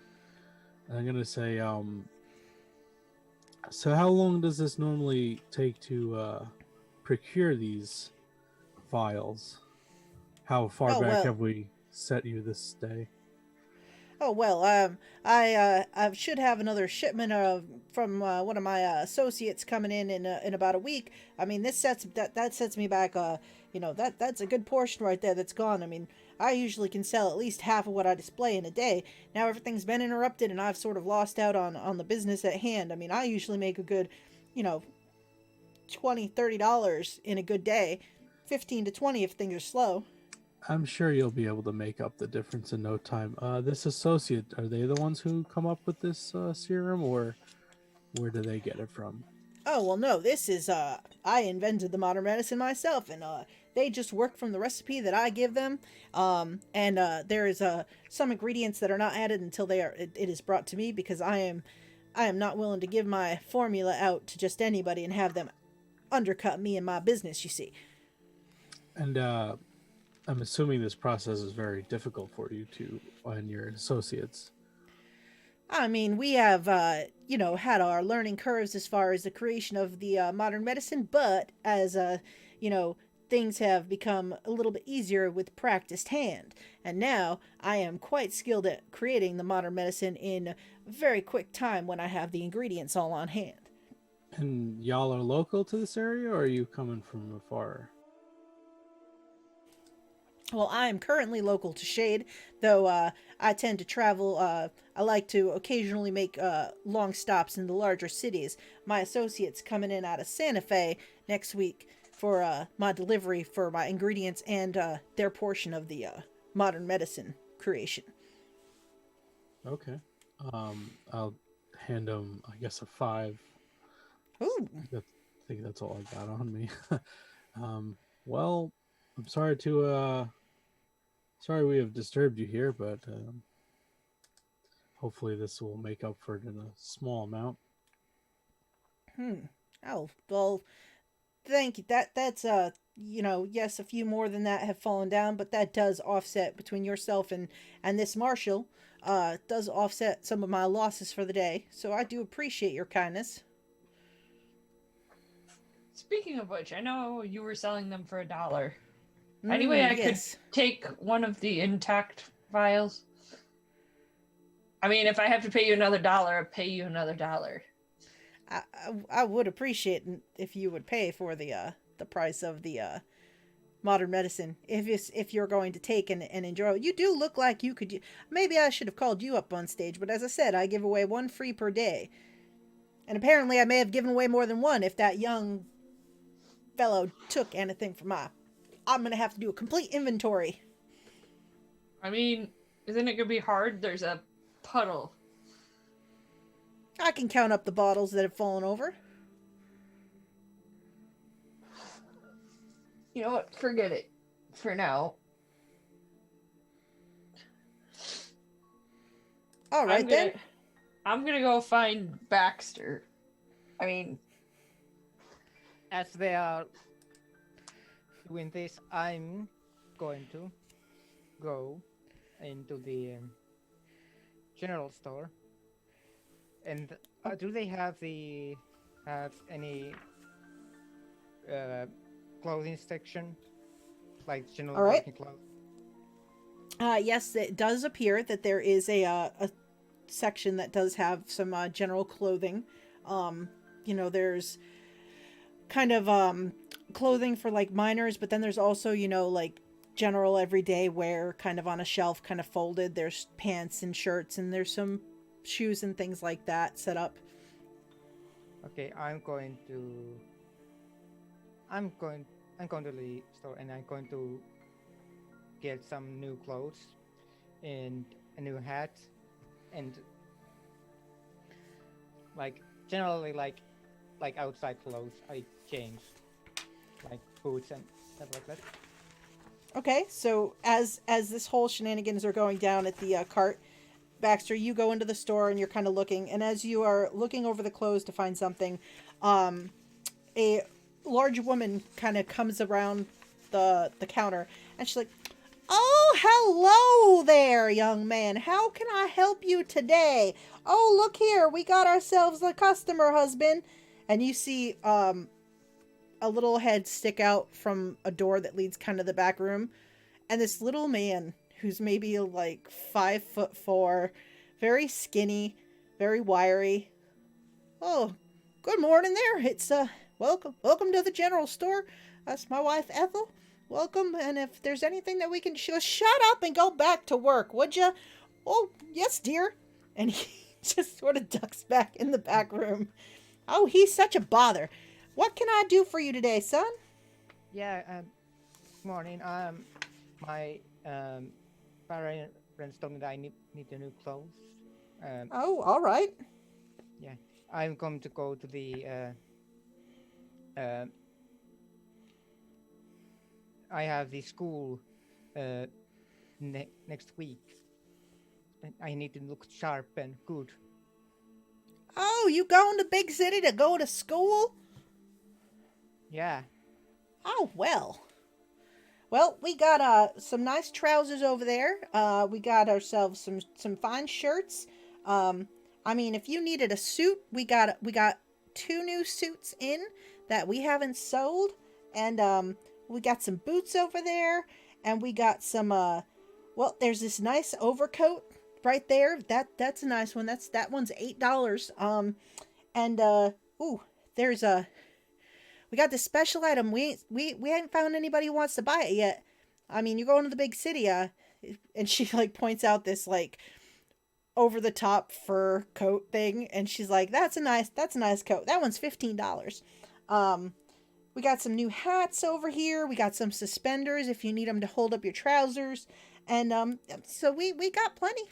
Speaker 3: And I'm gonna say, so how long does this normally take to procure these vials? How far back have we set you this day?
Speaker 1: Oh well, I should have another shipment from one of my associates coming in about a week. I mean, that sets me back. That's a good portion right there that's gone. I mean, I usually can sell at least half of what I display in a day. Now everything's been interrupted, and I've sort of lost out on the business at hand. I mean, I usually make a good, $20-$30 in a good day, 15 to 20 if things are slow.
Speaker 3: I'm sure you'll be able to make up the difference in no time. This associate, are they the ones who come up with this serum, or where do they get it from?
Speaker 1: Oh, well, no, this is, I invented the modern medicine myself, and, they just work from the recipe that I give them, and there is, some ingredients that are not added until it is brought to me, because I am not willing to give my formula out to just anybody and have them undercut me and my business, you see.
Speaker 3: And, I'm assuming this process is very difficult for you and your associates.
Speaker 1: I mean, we have, had our learning curves as far as the creation of the modern medicine, but as, things have become a little bit easier with practiced hand. And now I am quite skilled at creating the modern medicine in a very quick time when I have the ingredients all on hand.
Speaker 3: And y'all are local to this area, or are you coming from afar?
Speaker 1: Well, I am currently local to Shade, though I tend to travel. I like to occasionally make long stops in the larger cities. My associate's coming in out of Santa Fe next week for my delivery for my ingredients and their portion of the modern medicine creation.
Speaker 3: Okay. I'll hand them, I guess, a 5.
Speaker 1: Ooh.
Speaker 3: I think that's all I got on me. Well, I'm sorry we have disturbed you here, but hopefully this will make up for it in a small amount.
Speaker 1: Oh, well, thank you. That's yes, a few more than that have fallen down, but that does offset between yourself and this Marshal. Does offset some of my losses for the day. So I do appreciate your kindness.
Speaker 4: Speaking of which, I know you were selling them for $1. Anyway, I could
Speaker 1: Yes.
Speaker 4: take one of the intact vials. I mean, if I have to pay you another $1, I'll pay you another $1.
Speaker 1: I would appreciate if you would pay for the price of the modern medicine if you're going to take and enjoy. You do look like you could. Maybe I should have called you up on stage, but as I said, I give away one free per day, and apparently I may have given away more than one if that young fellow took anything from my. I'm gonna have to do a complete inventory.
Speaker 4: I mean, isn't it gonna be hard? There's a puddle.
Speaker 1: I can count up the bottles that have fallen over.
Speaker 4: You know what? Forget it for now.
Speaker 1: All right, then.
Speaker 4: I'm gonna go find Baxter. I mean,
Speaker 2: As they are doing this, I'm going to go into the general store. And do they have any clothing section, like general
Speaker 1: All right.
Speaker 2: working clothes?
Speaker 1: Yes, it does appear that there is a section that does have some general clothing. There's kind of clothing for like miners, but then there's also like general everyday wear, kind of on a shelf, kind of folded. There's pants and shirts, and there's some shoes and things like that set up.
Speaker 2: Okay, I'm going to the store and I'm going to get some new clothes and a new hat and like generally like outside clothes I change, like boots and stuff like that.
Speaker 1: Okay, so as this whole shenanigans are going down at the cart, Baxter, you go into the store and you're kind of looking, and as you are looking over the clothes to find something, a large woman kind of comes around the counter, and she's like, "Oh, hello there, young man. How can I help you today? Oh, look here, we got ourselves a customer, husband." And you see a little head stick out from a door that leads kind of the back room, and this little man who's maybe like 5'4", very skinny, very wiry. "Oh, good morning there. It's welcome to the general store. That's my wife Ethel. Welcome, and if there's anything that we can shut up and go back to work, would you?" "Oh, yes, dear." And he just sort of ducks back in the back room. "Oh, he's such a bother. What can I do for you today, son?"
Speaker 2: Yeah, morning. My parents told me that I need the new clothes.
Speaker 1: Oh, all right.
Speaker 2: Yeah, I'm going to go to the. I have the school next week. And I need to look sharp and good.
Speaker 1: "Oh, you going to big city to go to school?"
Speaker 2: Yeah.
Speaker 1: "Oh, well. Well, we got some nice trousers over there. We got ourselves some fine shirts. I mean, if you needed a suit, we got 2 new suits in that we haven't sold, and we got some boots over there, and we got some well, there's this nice overcoat right there. That's a nice one. That one's $8. And ooh, there's we got this special item. We ain't found anybody who wants to buy it yet. I mean, you're going to the big city, and she like points out this like over the top fur coat thing, and she's like, that's a nice coat. That one's $15. We got some new hats over here. We got some suspenders if you need them to hold up your trousers, and so we got plenty.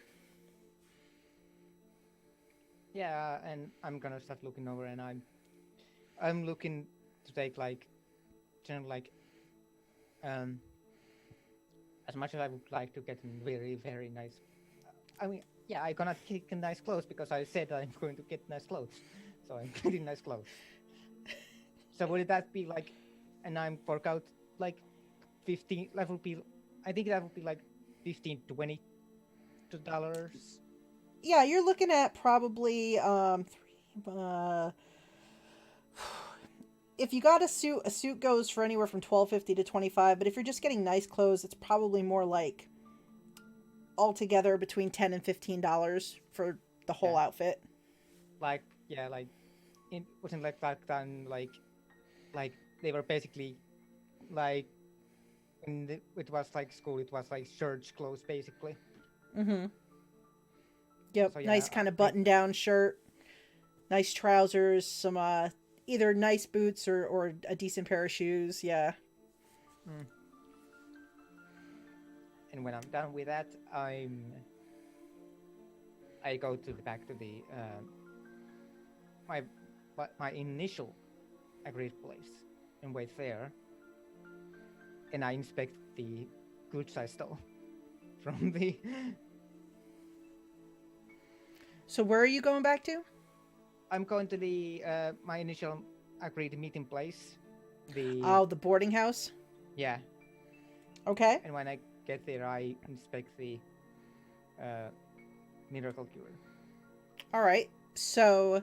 Speaker 2: Yeah, and I'm gonna start looking over, and I'm looking to take like, as much as I would like to get very very nice. I mean, yeah, I'm gonna get nice clothes because I said I'm going to get nice clothes, so I'm getting nice clothes. So would that be like, and I'm fork out like 15? That would be, I think that would be like $15-$20.
Speaker 1: Yeah, you're looking at probably if you got a suit goes for anywhere from $12.50 to $25. But if you're just getting nice clothes, it's probably more like altogether between $10 and $15 for the whole outfit.
Speaker 2: Like like it wasn't like back then. Like they were basically like when it was like school. It was like church clothes basically.
Speaker 1: Mm-hmm. Yep.
Speaker 2: So, yeah,
Speaker 1: nice kind of button-down shirt, nice trousers, some either nice boots or a decent pair of shoes. Yeah.
Speaker 2: And when I'm done with that, I go back to the my initial agreed place and wait there, and I inspect the goods I stole from the.
Speaker 1: So where are you going back to?
Speaker 2: I'm going to the my initial agreed meeting place.
Speaker 1: The boarding house.
Speaker 2: Yeah.
Speaker 1: Okay.
Speaker 2: And when I get there, I inspect the miracle cure.
Speaker 1: All right. So,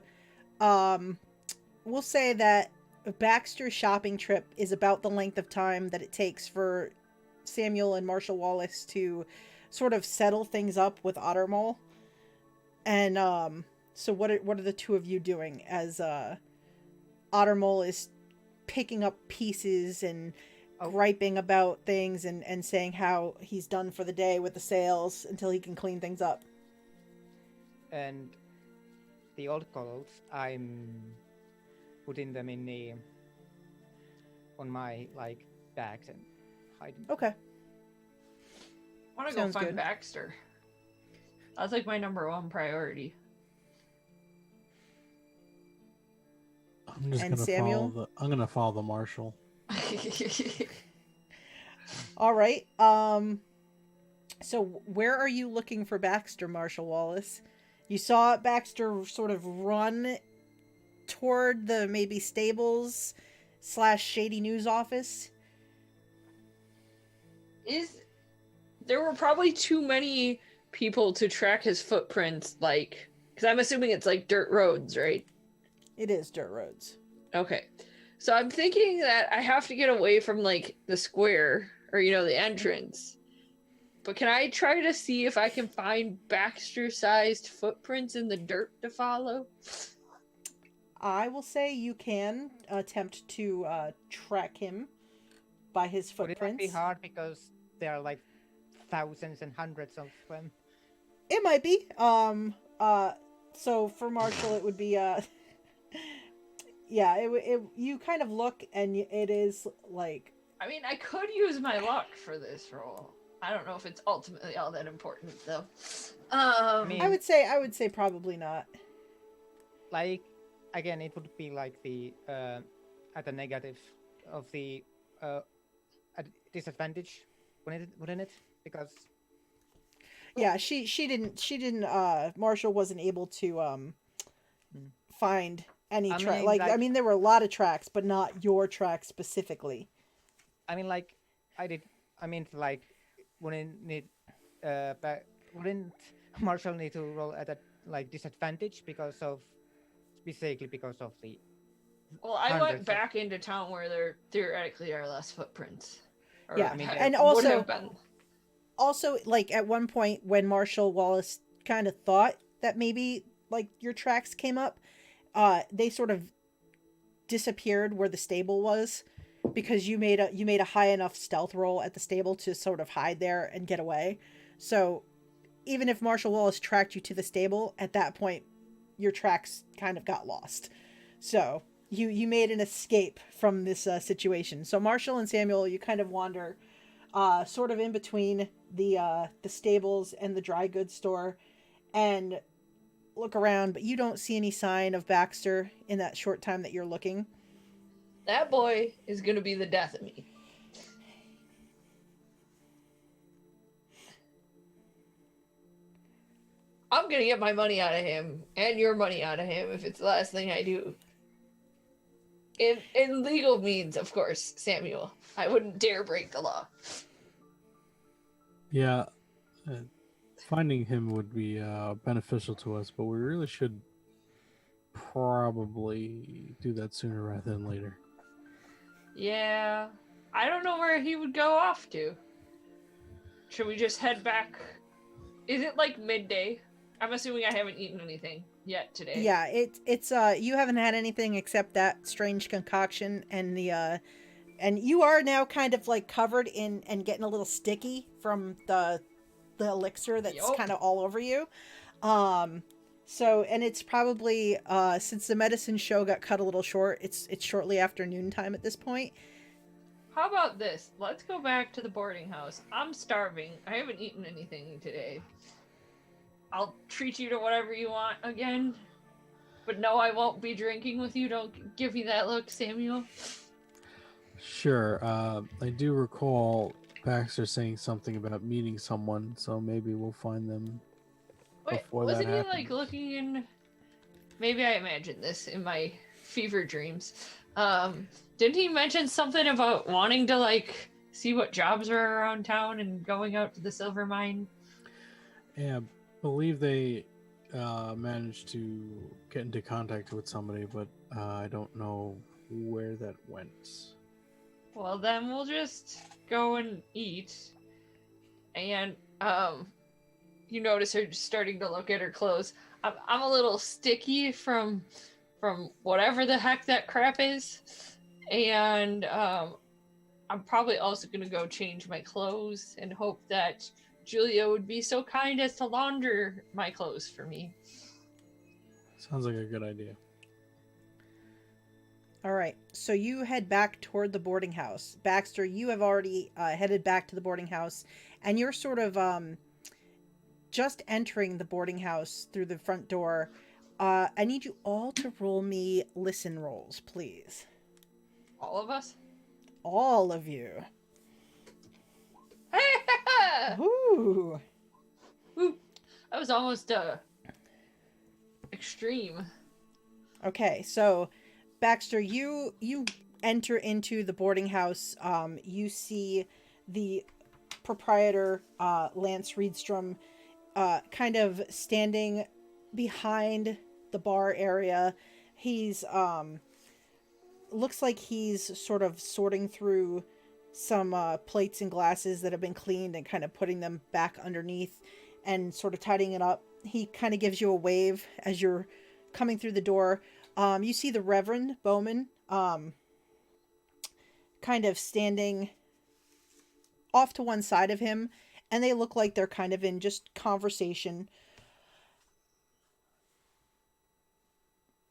Speaker 1: we'll say that Baxter's shopping trip is about the length of time that it takes for Samuel and Marshal Wallace to sort of settle things up with Ottermole. And so what are the two of you doing as Ottermole is picking up pieces and griping about things and saying how he's done for the day with the sales until he can clean things up?
Speaker 2: And the old clothes, I'm putting them on my like bags and hiding.
Speaker 1: Okay.
Speaker 4: I want to go
Speaker 1: Sounds
Speaker 4: find
Speaker 1: good.
Speaker 4: Baxter. That's like my number one priority.
Speaker 3: I'm just
Speaker 1: And
Speaker 3: gonna
Speaker 1: Samuel?
Speaker 3: I'm gonna follow the marshal.
Speaker 1: All right. So where are you looking for Baxter, Marshal Wallace? You saw Baxter sort of run toward the maybe stables / shady news office.
Speaker 4: There were probably too many people to track his footprints, like, because I'm assuming it's like dirt roads, right?
Speaker 1: It is dirt roads.
Speaker 4: Okay. So I'm thinking that I have to get away from like the square or, the entrance. But can I try to see if I can find Baxter-sized footprints in the dirt to follow?
Speaker 1: I will say you can attempt to track him by his footprints.
Speaker 2: Would it not be hard because there are like thousands and hundreds of them?
Speaker 1: It might be. So for Marshall, it would be yeah. You kind of look, and it is like.
Speaker 4: I mean, I could use my luck for this role. I don't know if it's ultimately all that important, though.
Speaker 1: I would say probably not.
Speaker 2: Like, again, it would be like the at the negative of the at disadvantage, wouldn't it? Because
Speaker 1: yeah, she didn't. Marshall wasn't able to find any track. I mean, there were a lot of tracks, but not your track specifically.
Speaker 2: I mean, like I did. I mean, like wouldn't Marshall need to roll at a like disadvantage because of basically because of the.
Speaker 4: Well, I went back into town where there theoretically are less footprints. Or,
Speaker 1: yeah,
Speaker 4: I mean,
Speaker 1: and also like at one point when Marshal Wallace kind of thought that maybe like your tracks came up, they sort of disappeared where the stable was. Because you made a high enough stealth roll at the stable to sort of hide there and get away. So even if Marshal Wallace tracked you to the stable, at that point your tracks kind of got lost. So you made an escape from this situation. So Marshall and Samuel, you kind of wander sort of in between the stables and the dry goods store and look around, but you don't see any sign of Baxter in that short time that you're looking.
Speaker 4: That boy is going to be the death of me. I'm going to get my money out of him and your money out of him if it's the last thing I do. In legal means, of course, Samuel. I wouldn't dare break the law.
Speaker 3: Yeah, finding him would be beneficial to us, but we really should probably do that sooner rather than later.
Speaker 4: Yeah. I don't know where he would go off to. Should we just head back? Is it like midday? I'm assuming I haven't eaten anything yet today.
Speaker 1: Yeah, it's you haven't had anything except that strange concoction and the and you are now kind of like covered in and getting a little sticky from the elixir that's
Speaker 4: Yup.
Speaker 1: kind of all over you. So and it's probably since the medicine show got cut a little short, it's shortly after noontime at this point.
Speaker 4: How about this? Let's go back to the boarding house. I'm starving. I haven't eaten anything today. I'll treat you to whatever you want again. But no, I won't be drinking with you. Don't give me that look, Samuel.
Speaker 3: Sure. I do recall Baxter saying something about meeting someone, so maybe we'll find them.
Speaker 4: Wait,
Speaker 3: before
Speaker 4: wasn't
Speaker 3: that
Speaker 4: he
Speaker 3: happens.
Speaker 4: like looking in? Maybe I imagined this in my fever dreams. Didn't he mention something about wanting to like see what jobs are around town and going out to the silver mine?
Speaker 3: Yeah, I believe they managed to get into contact with somebody, but I don't know where that went.
Speaker 4: Well, then we'll just go and eat. And you notice her just starting to look at her clothes. I'm a little sticky from whatever the heck that crap is, and I'm probably also gonna go change my clothes and hope that Julia would be so kind as to launder my clothes for me.
Speaker 3: Sounds like a good idea.
Speaker 1: All right, so you head back toward the boarding house. Baxter, you have already headed back to the boarding house, and you're sort of just entering the boarding house through the front door. I need you all to roll me listen rolls, please.
Speaker 4: All of us?
Speaker 1: All of you. Ooh.
Speaker 4: Ooh, that was almost extreme.
Speaker 1: Okay, so Baxter, you enter into the boarding house. You see the proprietor, Lance Reedstrom, kind of standing behind the bar area. He's looks like he's sort of sorting through some plates and glasses that have been cleaned and kind of putting them back underneath and sort of tidying it up. He kind of gives you a wave as you're coming through the door. You see the Reverend Bowman kind of standing off to one side of him, and they look like they're kind of in just conversation.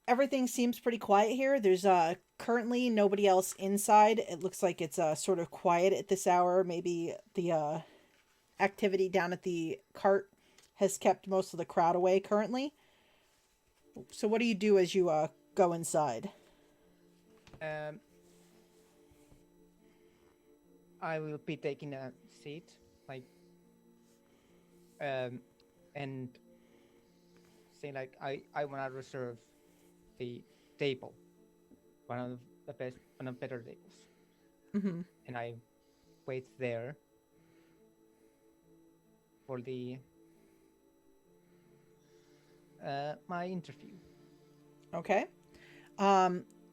Speaker 1: Everything seems pretty quiet here. There's currently nobody else inside. It looks like it's sort of quiet at this hour. Maybe the activity down at the cart has kept most of the crowd away currently. So what do you do as you go inside?
Speaker 2: I will be taking a seat, like, and say like I want to reserve the table, one of the better tables, and I wait there for the my interview.
Speaker 1: Okay.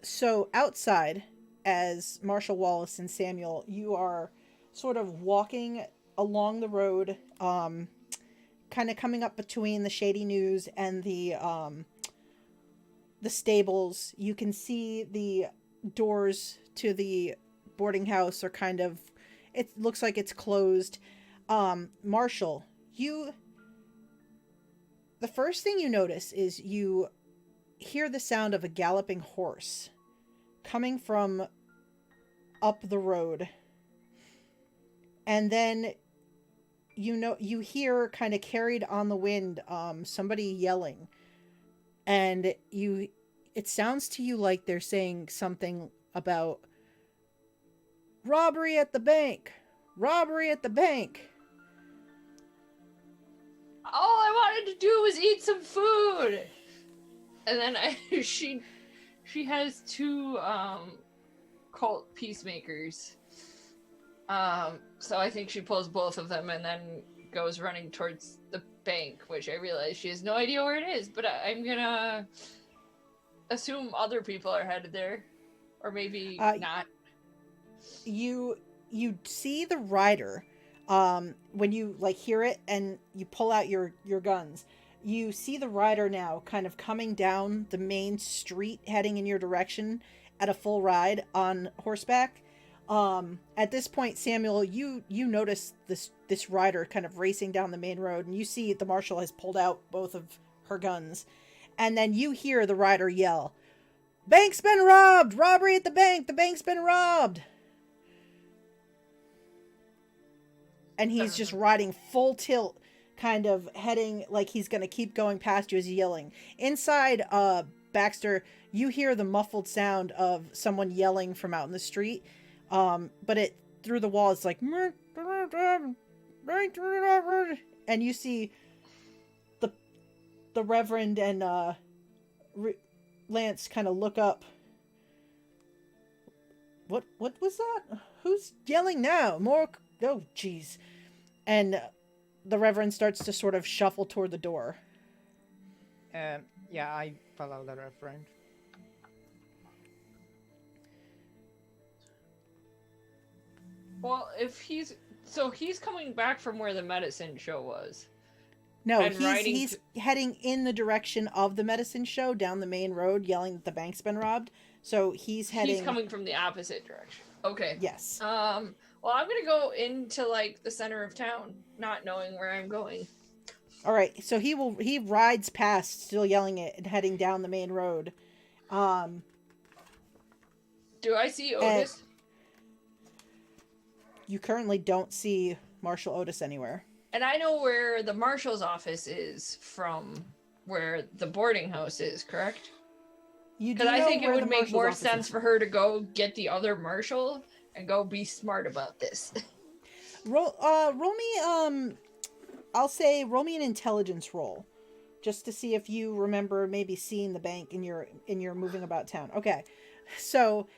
Speaker 1: So outside, as Marshal Wallace and Samuel, you are sort of walking along the road, kind of coming up between the Shady News and the stables. You can see the doors to the boarding house are kind of, it looks like it's closed. Marshal, the first thing you notice is you hear the sound of a galloping horse coming from up the road. And then you hear kind of carried on the wind somebody yelling. And it sounds to you like they're saying something about robbery at the bank. Robbery at the bank.
Speaker 4: All I wanted to do was eat some food. And then she she has two cult peacemakers. So I think she pulls both of them and then goes running towards the bank, which I realize she has no idea where it is, but I'm gonna assume other people are headed there, or maybe not.
Speaker 1: You see the rider when you like hear it and you pull out your guns. You see the rider now kind of coming down the main street heading in your direction at a full ride on horseback. At this point, Samuel, you notice this rider kind of racing down the main road, and you see the marshal has pulled out both of her guns, and then you hear the rider yell, "Bank's been robbed! Robbery at the bank! The bank's been robbed!" And he's just riding full tilt, kind of heading like he's gonna keep going past you as he's yelling. Inside, Baxter, you hear the muffled sound of someone yelling from out in the street. But it through the wall it's like, and you see the Reverend and Lance kind of look up. What was that? Who's yelling now? More? Oh, jeez. And the Reverend starts to sort of shuffle toward the door.
Speaker 2: Yeah, I follow the Reverend.
Speaker 4: Well, he's coming back from where the medicine show was.
Speaker 1: No, he's heading in the direction of the medicine show down the main road, yelling that the bank's been robbed. So he's
Speaker 4: coming from the opposite direction. Okay.
Speaker 1: Yes.
Speaker 4: Well, I'm gonna go into like the center of town, not knowing where I'm going.
Speaker 1: All right. So he rides past, still yelling it, and heading down the main road.
Speaker 4: Do I see Otis?
Speaker 1: You currently don't see Marshal Otis anywhere.
Speaker 4: And I know where the marshal's office is from where the boarding house is, correct? Because I think it would make more sense for her to go get the other marshal and go be smart about this.
Speaker 1: Roll me I'll say roll me an intelligence roll, just to see if you remember maybe seeing the bank in your moving about town. Okay, so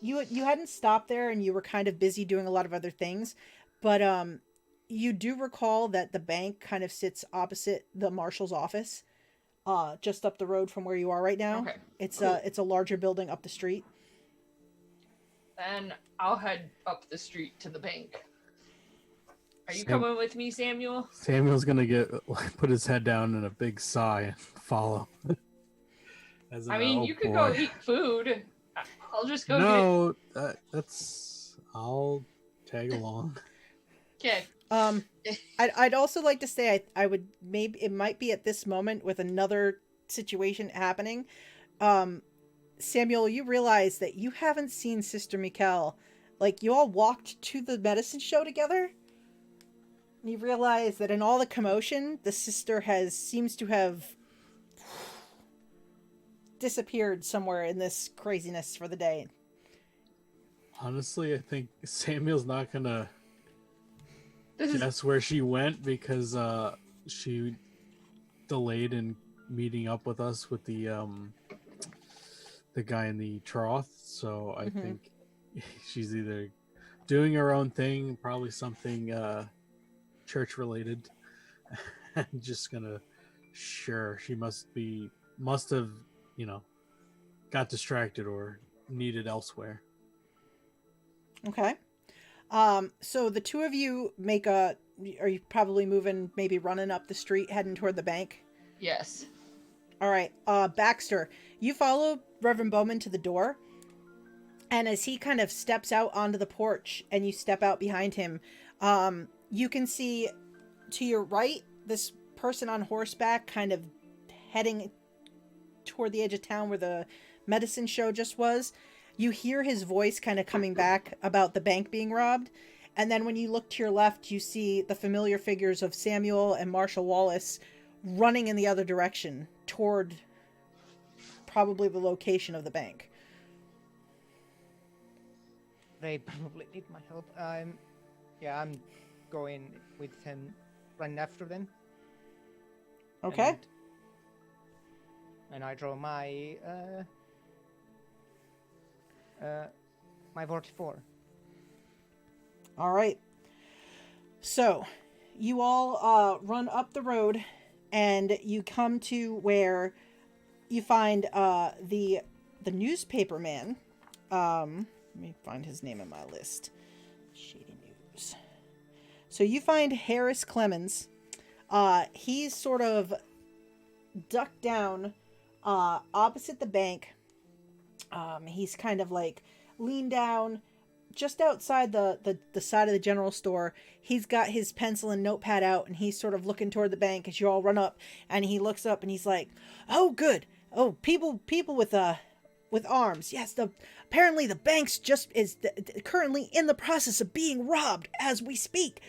Speaker 1: you hadn't stopped there and you were kind of busy doing a lot of other things, but you do recall that the bank kind of sits opposite the marshal's office, just up the road from where you are right now.
Speaker 4: Okay,
Speaker 1: it's a larger building up the street.
Speaker 4: Then I'll head up the street to the bank. Are you coming with me, Samuel?
Speaker 3: Samuel's gonna put his head down in a big sigh and follow.
Speaker 4: You could go eat food. I'll just go.
Speaker 3: No, I'll tag along.
Speaker 4: Okay.
Speaker 1: I'd also like to say I would maybe it might be at this moment with another situation happening. Samuel, you realize that you haven't seen Sister Michal. Like, you all walked to the medicine show together. And you realize that in all the commotion, the sister seems to have disappeared somewhere in this craziness for the day.
Speaker 3: Honestly, I think Samuel's not gonna guess where she went because she delayed in meeting up with us with the guy in the trough. So I think she's either doing her own thing, probably something church related. I'm just gonna she must have got distracted or needed elsewhere.
Speaker 1: Okay. So the two of you are you probably moving, maybe running up the street heading toward the bank?
Speaker 4: Yes.
Speaker 1: All right. Baxter, you follow Reverend Bowman to the door, and as he kind of steps out onto the porch and you step out behind him, you can see to your right this person on horseback kind of heading toward the edge of town where the medicine show just was. You hear his voice kind of coming back about the bank being robbed. And then when you look to your left, you see the familiar figures of Samuel and Marshal Wallace running in the other direction toward probably the location of the bank.
Speaker 2: They probably need my help. I'm going with him, running after them.
Speaker 1: Okay.
Speaker 2: And I draw my My 44.
Speaker 1: All right. So, you all run up the road, and you come to where you find the newspaper man. Let me find his name in my list. Shady News. So you find Harris Clemens. He's sort of ducked down opposite the bank. He's kind of like leaned down just outside the side of the general store. He's got his pencil and notepad out, and he's sort of looking toward the bank as you all run up, and he looks up and he's like, "Oh, good. Oh, people with arms. Yes, apparently the bank's just is currently in the process of being robbed as we speak."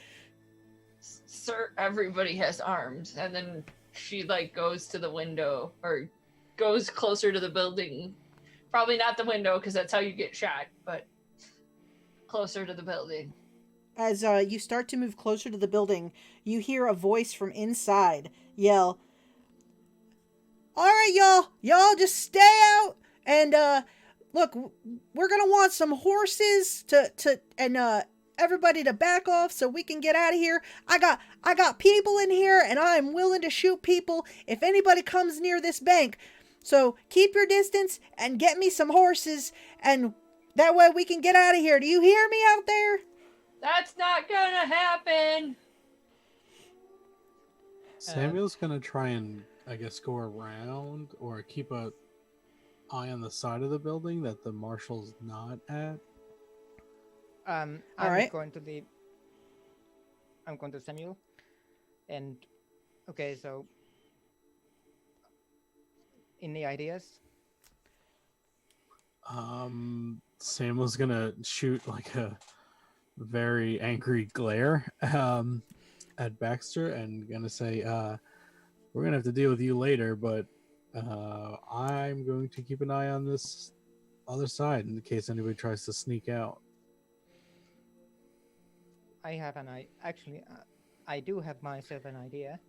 Speaker 4: Sir, everybody has arms. And then she like goes to the window or goes closer to the building. Probably not the window because that's how you get shot, but closer to the building.
Speaker 1: As you start to move closer to the building, you hear a voice from inside yell, "All right, y'all just stay out, and look, we're gonna want some horses and everybody to back off so we can get out of here. I got people in here, and I'm willing to shoot people if anybody comes near this bank. So keep your distance and get me some horses, and that way we can get out of here. Do you hear me out there?"
Speaker 4: That's not gonna happen.
Speaker 3: Samuel's gonna try and, I guess, go around or keep a eye on the side of the building that the marshal's not at.
Speaker 2: I'm
Speaker 1: right.
Speaker 2: going to Samuel, and okay, so any ideas?
Speaker 3: Samuel's gonna shoot like a very angry glare at Baxter and gonna say, "We're gonna have to deal with you later, but I'm going to keep an eye on this other side in case anybody tries to sneak out."
Speaker 2: I do have myself an idea.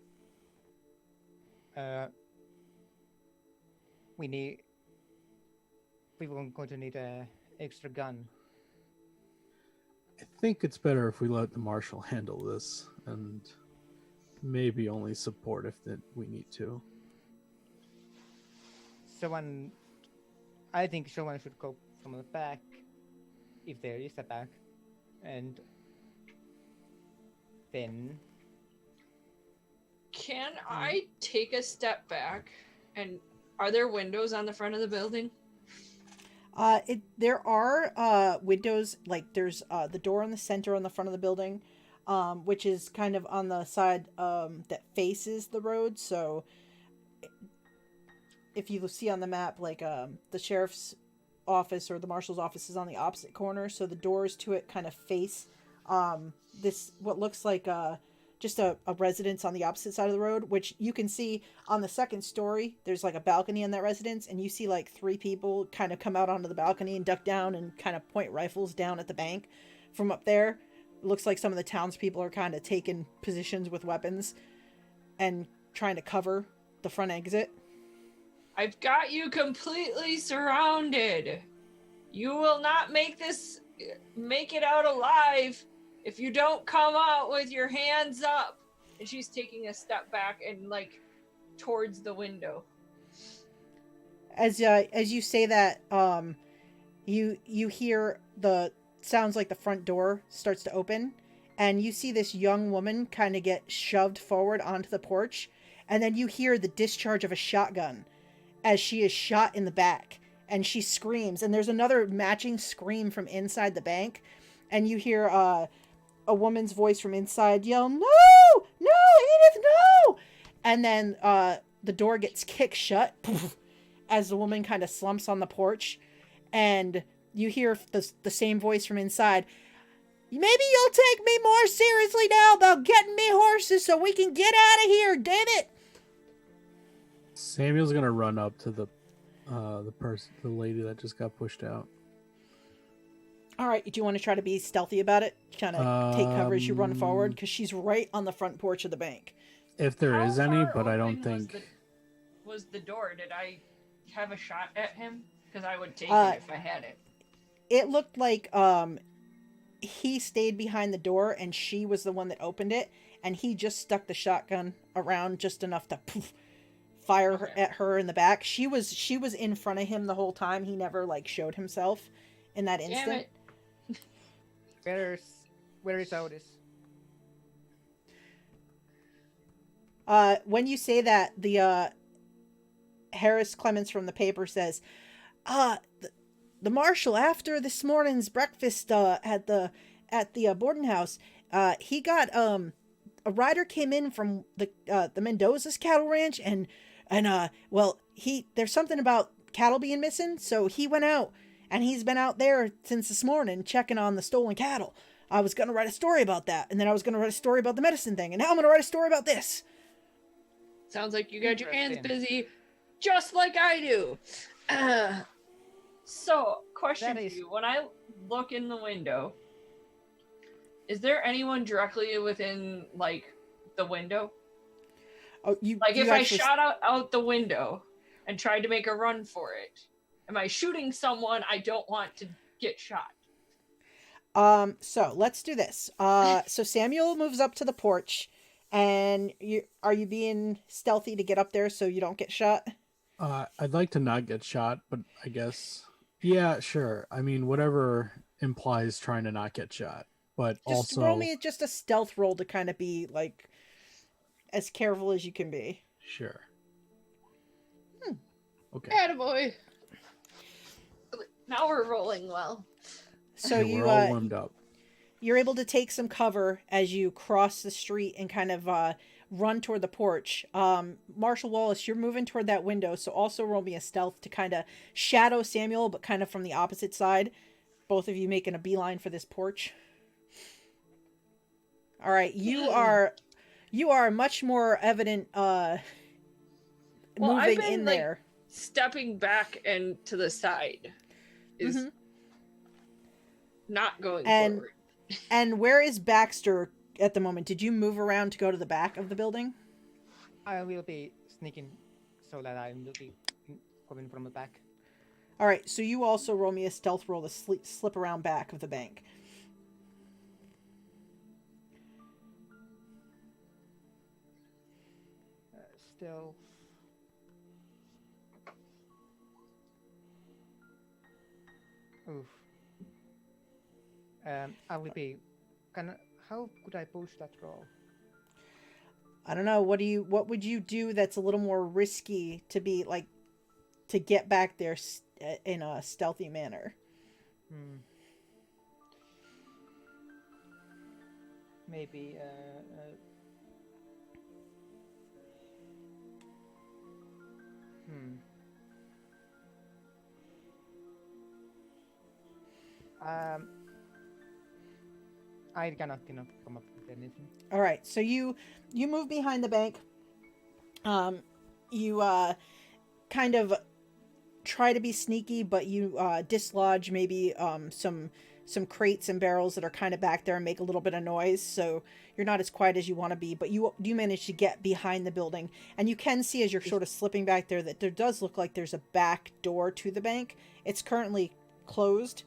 Speaker 2: We were going to need a extra gun.
Speaker 3: I think it's better if we let the marshal handle this and maybe only support if we need to.
Speaker 2: I think someone should go from the back, if there is a back, and then...
Speaker 4: Can I take a step back? And are there windows on the front of the building?
Speaker 1: There are windows, like there's the door in the center on the front of the building, which is kind of on the side that faces the road. So if you see on the map, like the sheriff's office or the marshal's office is on the opposite corner, so the doors to it kind of face this what looks like just a residence on the opposite side of the road, which you can see on the second story. There's like a balcony in that residence, and you see like three people kind of come out onto the balcony and duck down and kind of point rifles down at the bank from up there. It looks like some of the townspeople are kind of taking positions with weapons and trying to cover the front exit.
Speaker 4: I've got you completely surrounded. You will not make it out alive if you don't come out with your hands up. And she's taking a step back and like towards the window.
Speaker 1: As you say that, you hear the sounds like the front door starts to open, and you see this young woman kind of get shoved forward onto the porch, and then you hear the discharge of a shotgun as she is shot in the back, and she screams, and there's another matching scream from inside the bank, and you hear a woman's voice from inside yell, "No! No, Edith, no!" And then the door gets kicked shut as the woman kind of slumps on the porch, and you hear the same voice from inside, "Maybe you'll take me more seriously now about getting me horses so we can get out of here, damn it!"
Speaker 3: Samuel's gonna run up to the lady that just got pushed out.
Speaker 1: All right, do you want to try to be stealthy about it? Kind of take cover as you run forward, because she's right on the front porch of the bank.
Speaker 3: If there is any,
Speaker 4: far
Speaker 3: but I don't
Speaker 4: open
Speaker 3: think...
Speaker 4: was the door. Did I have a shot at him? Because I would take it if I had it.
Speaker 1: it looked like he stayed behind the door and she was the one that opened it, and he just stuck the shotgun around just enough to poof, fire her, at her in the back. She was in front of him the whole time. He never like showed himself in that
Speaker 4: Damn
Speaker 1: instant.
Speaker 4: it.
Speaker 2: Where is Otis?
Speaker 1: When you say that, the Harris Clements from the paper says, the marshal, after this morning's breakfast at the boarding house, he got a rider came in from the Mendoza's cattle ranch, and well, there's something about cattle being missing, so he went out, and he's been out there since this morning checking on the stolen cattle. I was gonna write a story about that, and then I was gonna write a story about the medicine thing, and now I'm gonna write a story about this.
Speaker 4: Sounds like you got your hands busy, just like I do. So, question for you. When I look in the window, is there anyone directly within, like, the window?
Speaker 1: Oh,
Speaker 4: if I shot out the window and tried to make a run for it, am I shooting someone I don't want to get shot?
Speaker 1: So let's do this. So Samuel moves up to the porch, and are you being stealthy to get up there so you don't get shot?
Speaker 3: I'd like to not get shot, but I guess, yeah, sure. I mean, whatever implies trying to not get shot, but
Speaker 1: just
Speaker 3: also
Speaker 1: roll me just a stealth roll to kind of be like as careful as you can be.
Speaker 3: Sure. Okay.
Speaker 4: Attaboy. Now we're rolling well.
Speaker 1: So
Speaker 3: okay, we're all warmed up.
Speaker 1: You're able to take some cover as you cross the street and kind of run toward the porch. Marshal Wallace, you're moving toward that window, so also roll me a stealth to kind of shadow Samuel, but kind of from the opposite side. Both of you making a beeline for this porch. All right, you are much more evident moving in there.
Speaker 4: Stepping back and to the side is not going forward.
Speaker 1: And where is Baxter at the moment? Did you move around to go to the back of the building?
Speaker 2: I will be sneaking so that I will be coming from the back.
Speaker 1: All right, so you also roll me a stealth roll to slip around back of the bank.
Speaker 2: Stealth. Oof. I will be. How could I push that roll?
Speaker 1: I don't know. What would you do that's a little more risky to be like to get back there in a stealthy manner?
Speaker 2: Maybe. I cannot come up with anything.
Speaker 1: All right, so you move behind the bank. You kind of try to be sneaky, but you dislodge maybe some crates and barrels that are kind of back there and make a little bit of noise. So you're not as quiet as you want to be, but you manage to get behind the building, and you can see as you're sort of slipping back there that there does look like there's a back door to the bank. It's currently closed.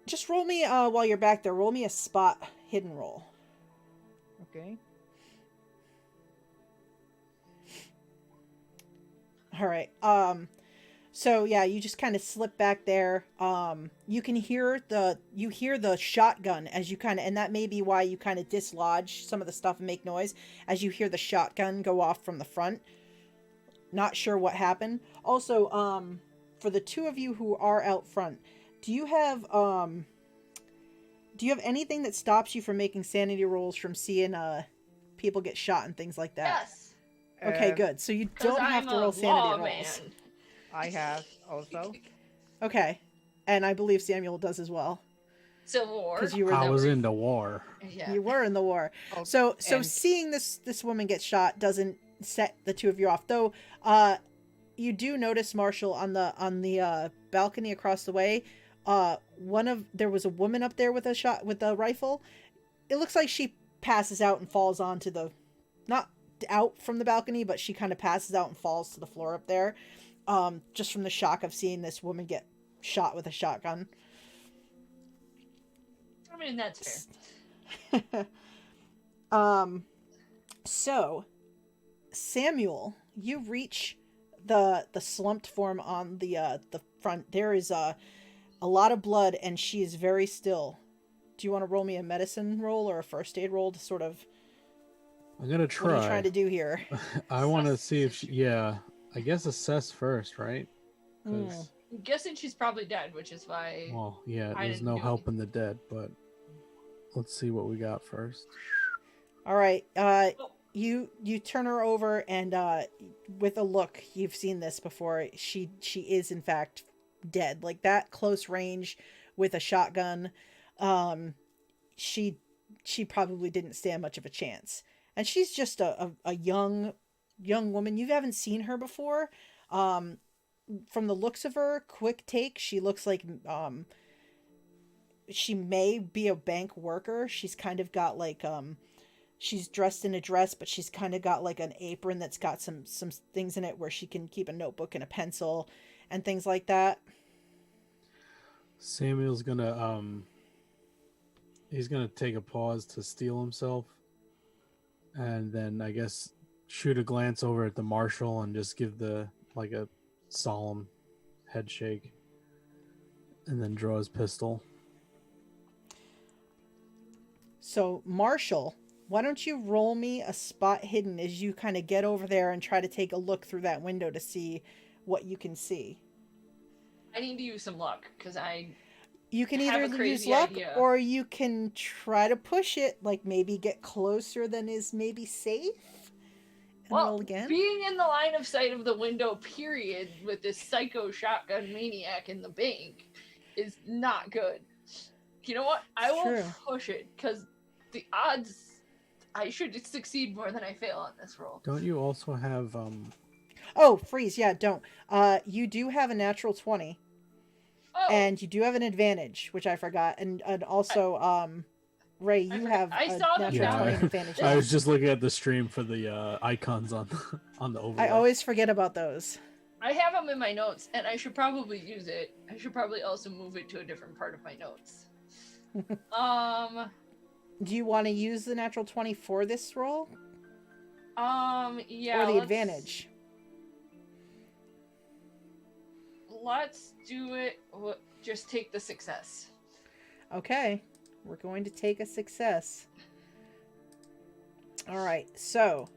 Speaker 1: Just roll me while you're back there. Roll me a spot hidden roll.
Speaker 2: Okay.
Speaker 1: All right. So yeah, you just kind of slip back there. You can hear the shotgun as you kind of, and that may be why you kind of dislodge some of the stuff and make noise as you hear the shotgun go off from the front. Not sure what happened. Also, for the two of you who are out front, do you have anything that stops you from making sanity rolls from seeing people get shot and things like that?
Speaker 4: Yes.
Speaker 1: Okay, good. So you don't have to roll sanity rolls.
Speaker 2: I have also.
Speaker 1: Okay, and I believe Samuel does as well.
Speaker 4: Civil War.
Speaker 1: Because you were.
Speaker 3: I was in the war.
Speaker 4: Yeah.
Speaker 1: You were in the war.
Speaker 2: Oh,
Speaker 1: So seeing this woman get shot doesn't set the two of you off, though. You do notice, Marshall, on the balcony across the way. There was a woman up there with a rifle. It looks like she passes out and falls onto not out from the balcony, but she kind of passes out and falls to the floor up there. just from the shock of seeing this woman get shot with a shotgun.
Speaker 4: I mean, that's
Speaker 1: fair. So Samuel, you reach the slumped form on the front. There is a lot of blood, and she is very still. Do you want to roll me a medicine roll or a first aid roll to sort of?
Speaker 3: I'm gonna try.
Speaker 1: What are you trying to do here?
Speaker 3: I want to see if she, yeah. I guess assess first, right?
Speaker 4: I'm guessing she's probably dead, which is why.
Speaker 3: Well, yeah. There's no helping the dead, but let's see what we got first.
Speaker 1: All right. You turn her over, and with a look, you've seen this before. She is in fact dead, like that close range with a shotgun. She probably didn't stand much of a chance, and she's just a young woman. You haven't seen her before. From the looks of her, quick take, she looks like she may be a bank worker. She's kind of got like she's dressed in a dress, but she's kind of got like an apron that's got some things in it where she can keep a notebook and a pencil and things like that.
Speaker 3: Samuel's gonna he's gonna take a pause to steel himself, and then I guess shoot a glance over at the marshal and just give the like a solemn head shake, and then draw his pistol.
Speaker 1: So Marshal, why don't you roll me a spot hidden as you kind of get over there and try to take a look through that window to see what you can see.
Speaker 4: I need to use some luck because
Speaker 1: you can either use luck or you can try to push it, like maybe get closer than is maybe safe.
Speaker 4: Well,
Speaker 1: roll again.
Speaker 4: Being in the line of sight of the window, period, with this psycho shotgun maniac in the bank is not good. You know what? I will push it because the odds I should succeed more than I fail on this roll.
Speaker 3: Don't you also have
Speaker 1: Oh, freeze! Yeah, don't. You do have a natural 20. Oh. And you do have an advantage, which I forgot, and also Ray, you have a natural 20 advantage.
Speaker 3: I was just looking at the stream for the icons on the overlay.
Speaker 1: I always forget about those.
Speaker 4: I have them in my notes, and I should probably use it. I should probably also move it to a different part of my notes.
Speaker 1: Do you want to use the natural 20 for this roll?
Speaker 4: Yeah.
Speaker 1: Or the advantage?
Speaker 4: Let's do it. Just take the success.
Speaker 1: Okay. We're going to take a success. All right. So,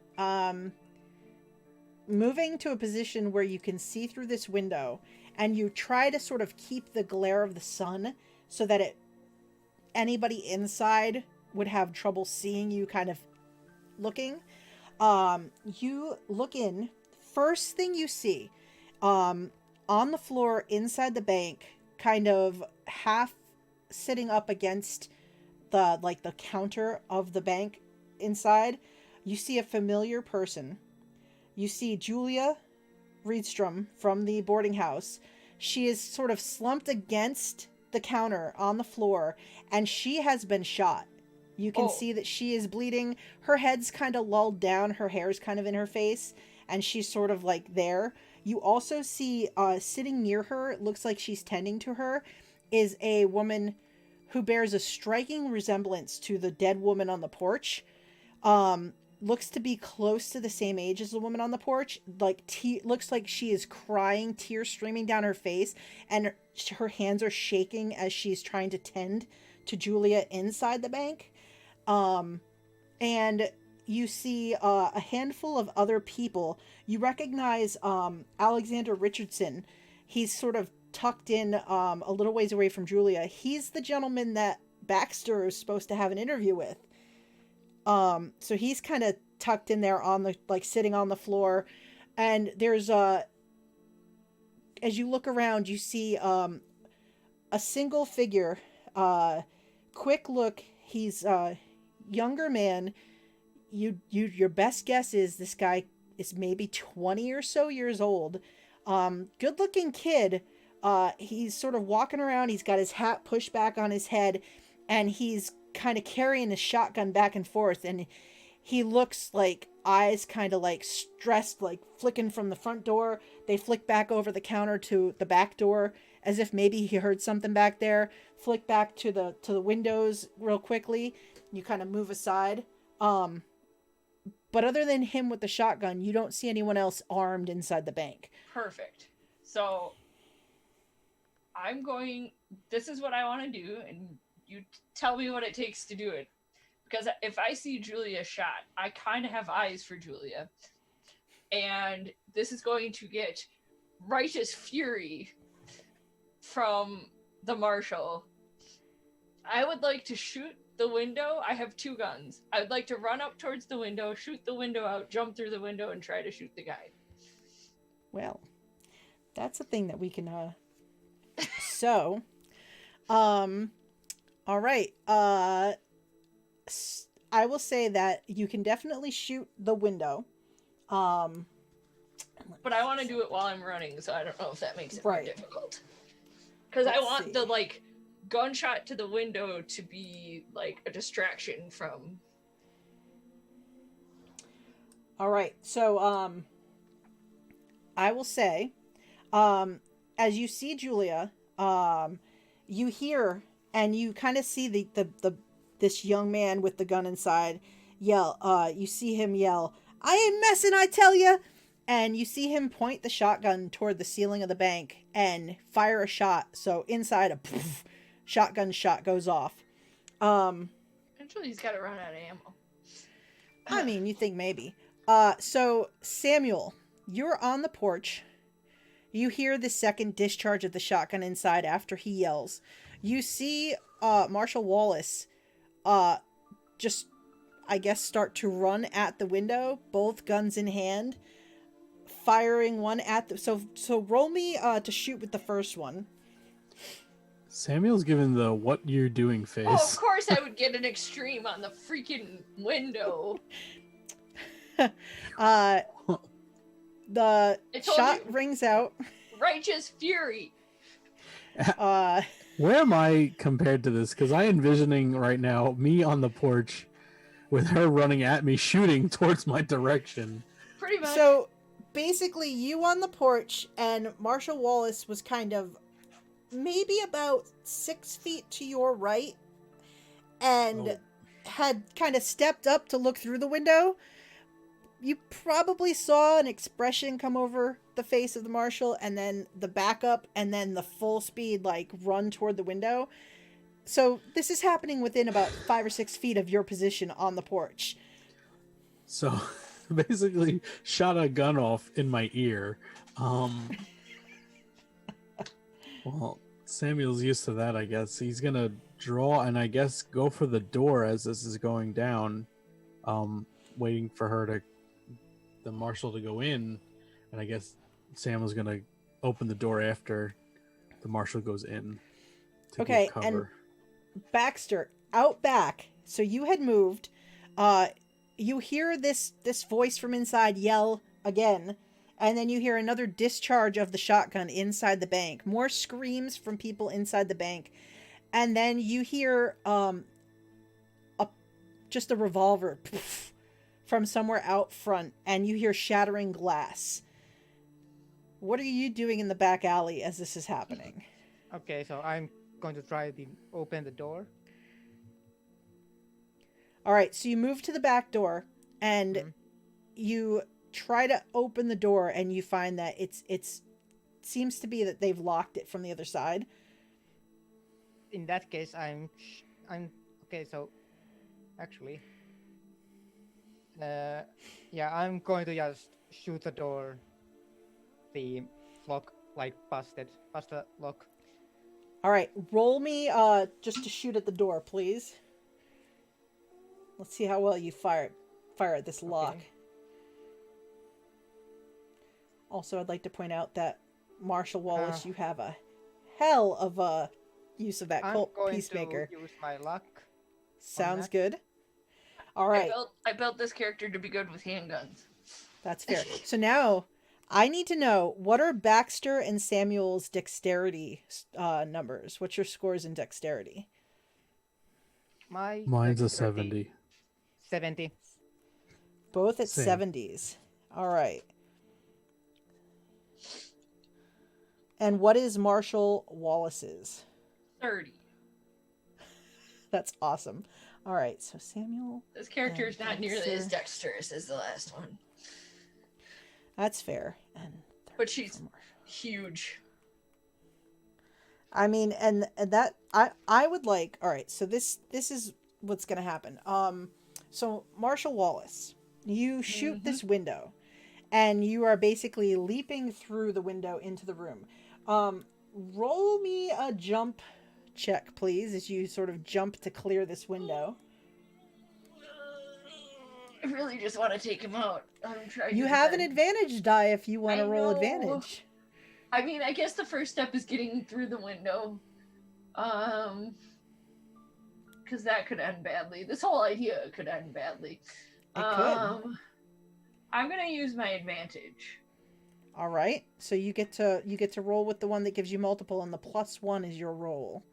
Speaker 1: moving to a position where you can see through this window, and you try to sort of keep the glare of the sun so that anybody inside would have trouble seeing you kind of looking. You look in. First thing you see, on the floor inside the bank, kind of half sitting up against the counter of the bank inside, you see a familiar person. You see Julia Reedstrom from the boarding house. She is sort of slumped against the counter on the floor, and she has been shot. You can see that she is bleeding. Her head's kind of lulled down. Her hair's kind of in her face, and she's sort of like there. You also see sitting near her, it looks like she's tending to her, is a woman who bears a striking resemblance to the dead woman on the porch. Looks to be close to the same age as the woman on the porch. Looks like she is crying, tears streaming down her face, and her hands are shaking as she's trying to tend to Julia inside the bank. And you see a handful of other people. You recognize Alexander Richardson. He's sort of tucked in a little ways away from Julia. He's the gentleman that Baxter is supposed to have an interview with. So he's kind of tucked in there on the, sitting on the floor. And there's as you look around, you see a single figure. Quick look. He's a younger man. Your best guess is this guy is maybe 20 or so years old. Good looking kid. He's sort of walking around. He's got his hat pushed back on his head, and he's kind of carrying his shotgun back and forth, and he looks like eyes kind of like stressed, like flicking from the front door. They flick back over the counter to the back door as if maybe he heard something back there. Flick back to the windows real quickly. You kind of move aside. But other than him with the shotgun, you don't see anyone else armed inside the bank.
Speaker 4: Perfect. So this is what I want to do, and you tell me what it takes to do it. Because if I see Julia shot, I kind of have eyes for Julia. And this is going to get righteous fury from the Marshal. I would like to shoot the window. I have 2 guns. I would like to run up towards the window, shoot the window out, jump through the window, and try to shoot the guy.
Speaker 1: Well, that's a thing that we can, So, all right. I will say that you can definitely shoot the window.
Speaker 4: But I want to do it while I'm running, so I don't know if that makes it more difficult. Because I want the, like, gunshot to the window to be, like, a distraction from...
Speaker 1: All right. So, I will say, as you see Julia, you hear and you kind of see this young man with the gun inside yell. You see him yell, "I ain't messing, I tell ya!" And you see him point the shotgun toward the ceiling of the bank and fire a shot. So inside, a poof, shotgun shot goes off.
Speaker 4: Actually, he's got to run out of ammo.
Speaker 1: I mean, you think maybe. So Samuel, you're on the porch. You hear the second discharge of the shotgun inside after he yells. You see Marshal Wallace just, I guess, start to run at the window, both guns in hand, firing one at the... So roll me to shoot with the first one.
Speaker 3: Samuel's given the "what you're doing" face.
Speaker 4: Oh, of course I would get an extreme on the freaking window.
Speaker 1: The shot rings out.
Speaker 4: Righteous fury.
Speaker 3: Where am I compared to this? Because I'm envisioning right now me on the porch with her running at me, shooting towards my direction.
Speaker 4: Pretty much.
Speaker 1: So basically, you on the porch, and Marshal Wallace was kind of maybe about 6 feet to your right, and had kind of stepped up to look through the window. You probably saw an expression come over the face of the Marshal, and then the backup, and then the full speed, like, run toward the window. So this is happening within about 5 or 6 feet of your position on the porch.
Speaker 3: So basically shot a gun off in my ear. Well, Samuel's used to that, I guess. He's gonna draw and I guess go for the door as this is going down, waiting for the Marshal to go in, and I guess Samuel's gonna open the door after the Marshal goes in to give cover.
Speaker 1: And Baxter, out back, so you had moved, you hear this voice from inside yell again, and then you hear another discharge of the shotgun inside the bank, more screams from people inside the bank, and then you hear just a revolver from somewhere out front, and you hear shattering glass. What are you doing in the back alley as this is happening?
Speaker 2: Okay, so I'm going to try to open the door.
Speaker 1: All right, so you move to the back door, and you try to open the door, and you find that it's seems to be that they've locked it from the other side.
Speaker 2: In that case, I'm okay. So, actually, I'm going to just shoot the door. The lock, like, bust the lock.
Speaker 1: All right, roll me just to shoot at the door, please. Let's see how well you fire at this lock.
Speaker 2: Okay.
Speaker 1: Also, I'd like to point out that Marshal Wallace, you have a hell of a use of that Colt Peacemaker.
Speaker 2: I'm going to use my luck.
Speaker 1: Sounds good. All right.
Speaker 4: I built this character to be good with handguns.
Speaker 1: That's fair. So now I need to know, what are Baxter and Samuel's dexterity numbers? What's your scores in dexterity?
Speaker 3: Mine's a 70.
Speaker 2: 70.
Speaker 1: Both at
Speaker 3: Same.
Speaker 1: 70s. All right. And what is Marshal Wallace's?
Speaker 4: 30.
Speaker 1: That's awesome. All right, so Samuel.
Speaker 4: This character is not nearly as
Speaker 1: Baxter.
Speaker 4: dexterous as the last one.
Speaker 1: That's fair. And
Speaker 4: But she's huge.
Speaker 1: I mean, and that I would like. All right, so this is what's gonna happen. So Marshal Wallace, you shoot this window, and you are basically leaping through the window into the room. Roll me a jump check, please, as you sort of jump to clear this window.
Speaker 4: I really just want to take him out. I'm trying.
Speaker 1: You have an advantage die if you want to roll advantage.
Speaker 4: I mean, I guess the first step is getting through the window. Because that could end badly. This whole idea could end badly.
Speaker 1: It could.
Speaker 4: I'm gonna use my advantage.
Speaker 1: All right. So you get to roll with the one that gives you multiple, and the +1 is your roll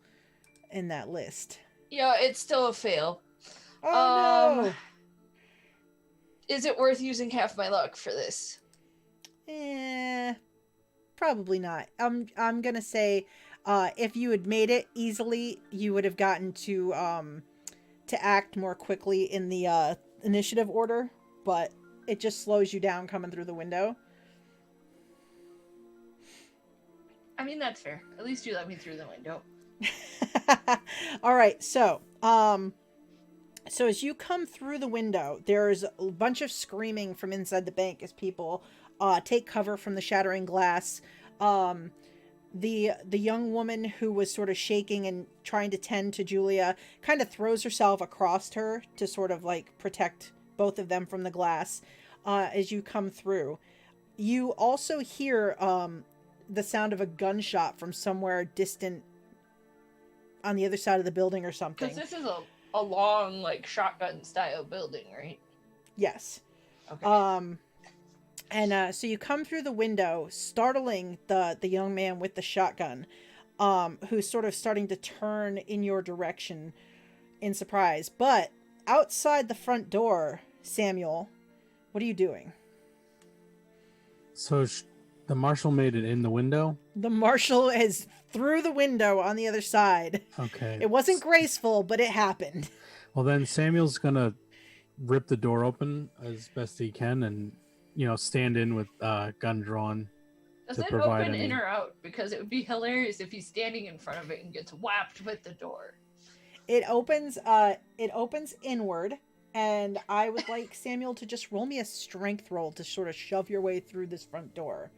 Speaker 1: in that list.
Speaker 4: Yeah, it's still a fail.
Speaker 1: Oh no.
Speaker 4: Is it worth using half my luck for this?
Speaker 1: Probably not. I'm gonna say, if you had made it easily, you would have gotten to act more quickly in the initiative order, but it just slows you down coming through the window.
Speaker 4: I mean, that's fair. At least you let me through the window.
Speaker 1: All right, so as you come through the window, there's a bunch of screaming from inside the bank as people take cover from the shattering glass. The young woman who was sort of shaking and trying to tend to Julia kind of throws herself across her to sort of like protect both of them from the glass as you come through. You also hear the sound of a gunshot from somewhere distant on the other side of the building or something.
Speaker 4: Because this is a long, like, shotgun style building, right?
Speaker 1: Yes.
Speaker 4: Okay.
Speaker 1: So you come through the window, startling the young man with the shotgun, who's sort of starting to turn in your direction in surprise. But outside the front door, Samuel, what are you doing?
Speaker 3: So the marshal made it in the window?
Speaker 1: The marshal is through the window on the other side.
Speaker 3: Okay.
Speaker 1: It wasn't graceful, but it happened.
Speaker 3: Well, then Samuel's gonna rip the door open as best he can and, stand in with gun drawn.
Speaker 4: Does it open in or out? Because it would be hilarious if he's standing in front of it and gets whapped with the door.
Speaker 1: It opens inward, and I would like Samuel to just roll me a strength roll to sort of shove your way through this front door.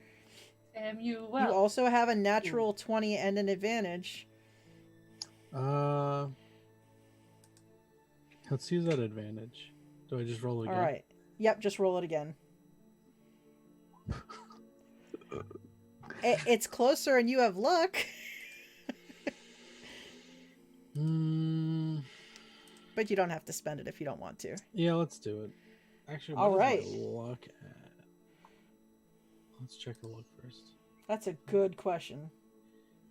Speaker 1: You also have a natural 20 and an advantage.
Speaker 3: Let's use that advantage. Do I just roll it again?
Speaker 1: All right. Yep, just roll it again. It's closer and you have luck. But you don't have to spend it if you don't want to.
Speaker 3: Yeah, let's do it. Actually,
Speaker 1: all right.
Speaker 3: Luck at? Let's check the luck first.
Speaker 1: That's a good question.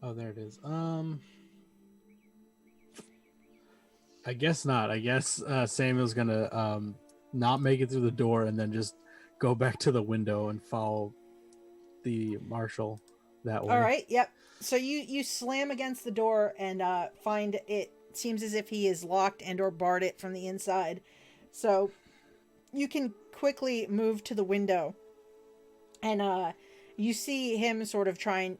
Speaker 3: Oh, there it is. I guess not. I guess Samuel's gonna not make it through the door and then just go back to the window and follow the marshal that way.
Speaker 1: All right. Yep. So you slam against the door and find it seems as if he is locked and or barred it from the inside. So you can quickly move to the window and you see him sort of trying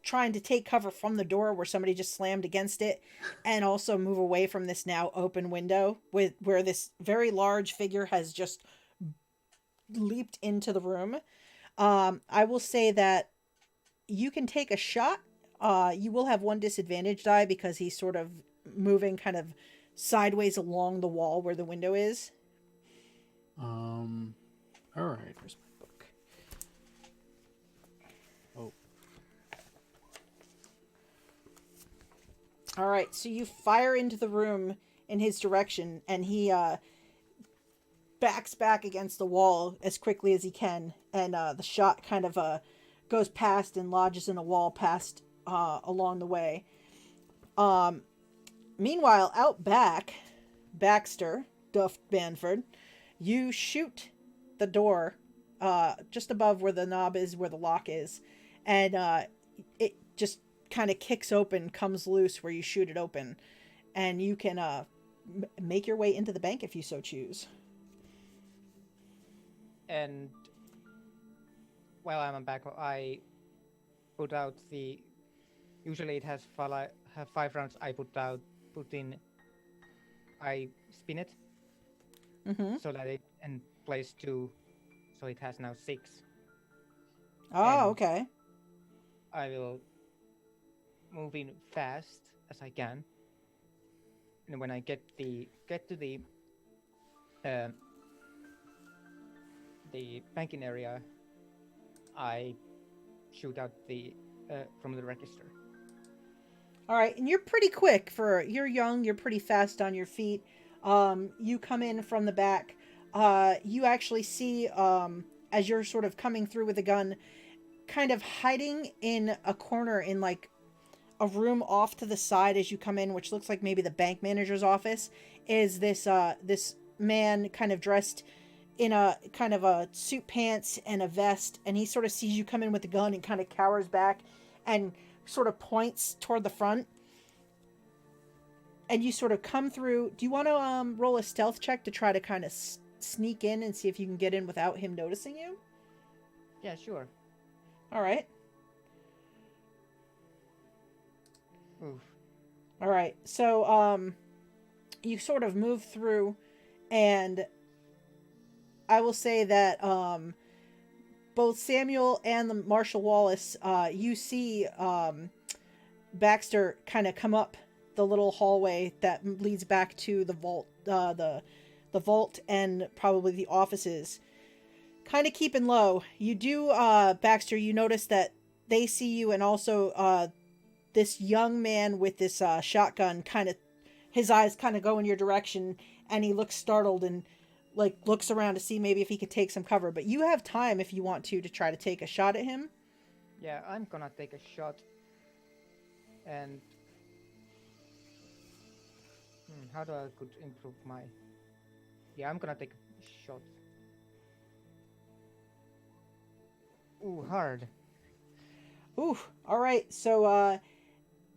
Speaker 1: to take cover from the door where somebody just slammed against it, and also move away from this now open window where this very large figure has just leaped into the room. I will say that you can take a shot. You will have one disadvantage die because he's sort of moving kind of sideways along the wall where the window is.
Speaker 3: All right.
Speaker 1: Where's my book?
Speaker 3: Oh.
Speaker 1: All right, so you fire into the room in his direction, and he backs back against the wall as quickly as he can, and the shot kind of goes past and lodges in a wall past along the way. Meanwhile, out back, Baxter Duff-Banford, You shoot the door just above where the knob is, where the lock is, and it just kind of kicks open, comes loose where you shoot it open, and you can make your way into the bank if you so choose.
Speaker 2: And while I'm back, I put out the. Usually it has 5 rounds. I spin it, so that it and place 2, so it has now 6.
Speaker 1: Oh,
Speaker 2: And
Speaker 1: okay.
Speaker 2: I will move in fast as I can, and when I get to the banking area, I shoot out from the register.
Speaker 1: All right, and you're pretty quick you're young. You're pretty fast on your feet. You come in from the back. You actually see as you're sort of coming through with a gun, kind of hiding in a corner in like a room off to the side as you come in, which looks like maybe the bank manager's office, is this man kind of dressed in a kind of a suit pants and a vest, and he sort of sees you come in with the gun and kind of cowers back and sort of points toward the front. And you sort of come through. Do you want to roll a stealth check to try to kind of sneak in and see if you can get in without him noticing you?
Speaker 2: Yeah, sure.
Speaker 1: All right.
Speaker 2: Oof.
Speaker 1: All right. So you sort of move through, and I will say that both Samuel and the Marshal Wallace, you see Baxter kind of come up the little hallway that leads back to the vault, the vault, and probably the offices. Kind of keeping low. You do, Baxter. You notice that they see you, and also this young man with this shotgun. Kind of, his eyes kind of go in your direction, and he looks startled and like looks around to see maybe if he could take some cover. But you have time if you want to try to take a shot at him.
Speaker 2: Yeah, I'm gonna take a shot. And how do I could improve my? Yeah, I'm gonna take a shot. Ooh, hard.
Speaker 1: Ooh, all right. So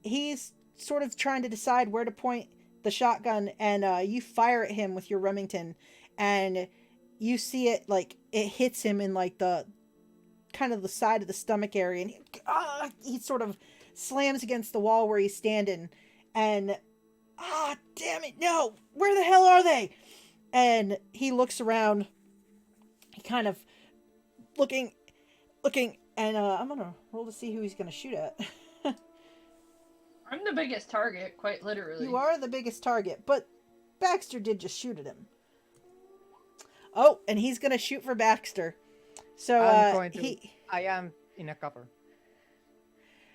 Speaker 1: he's sort of trying to decide where to point the shotgun, and you fire at him with your Remington, and you see it like it hits him in like the kind of the side of the stomach area, and he sort of slams against the wall where he's standing, and damn it, no, where the hell are they? And he looks around, he kind of looking, and I'm gonna roll to see who he's gonna shoot at.
Speaker 4: I'm the biggest target, quite literally.
Speaker 1: You are the biggest target, but Baxter did just shoot at him. Oh, and he's gonna shoot for Baxter. So
Speaker 2: I am in a cover.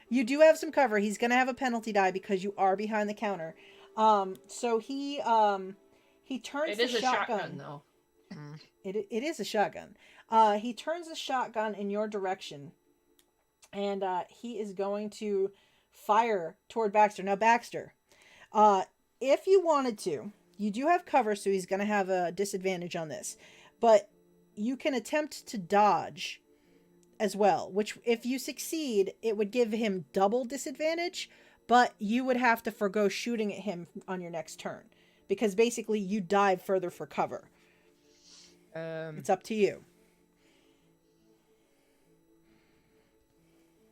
Speaker 1: You do have some cover. He's gonna have a penalty die because you are behind the counter. So he turns the shotgun.
Speaker 4: Though.
Speaker 1: It is a shotgun. He turns the shotgun in your direction, and he is going to fire toward Baxter. Now, Baxter, if you wanted to, you do have cover, so he's going to have a disadvantage on this. But you can attempt to dodge as well, which if you succeed, it would give him double disadvantage, but you would have to forgo shooting at him on your next turn, because basically you dive further for cover. It's up to you.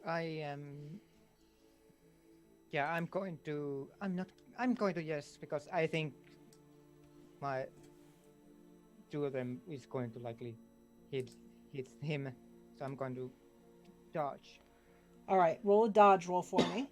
Speaker 2: I'm going to yes, because I think my 2 of them is going to likely hit him, so I'm going to dodge.
Speaker 1: All right, roll a dodge roll for me.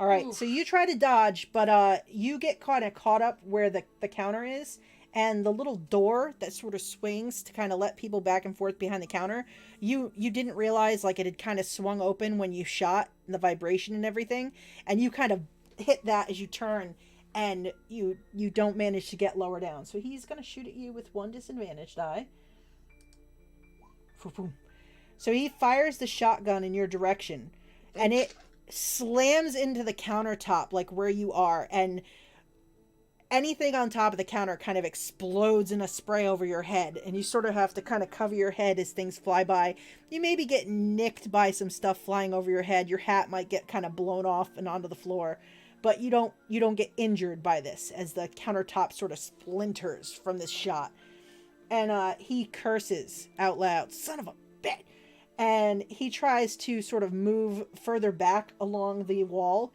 Speaker 1: All right, Oof. So you try to dodge, but you get caught up where the counter is, and the little door that sort of swings to kind of let people back and forth behind the counter. You didn't realize like it had kind of swung open when you shot, and the vibration and everything, and you kind of hit that as you turn, and you don't manage to get lower down. So he's gonna shoot at you with 1 disadvantage die. So he fires the shotgun in your direction, and it slams into the countertop, like where you are, and anything on top of the counter kind of explodes in a spray over your head, and you sort of have to kind of cover your head as things fly by. You maybe get nicked by some stuff flying over your head. Your hat might get kind of blown off and onto the floor, but you don't get injured by this as the countertop sort of splinters from this shot. And he curses out loud, "Son of a bitch!" And he tries to sort of move further back along the wall.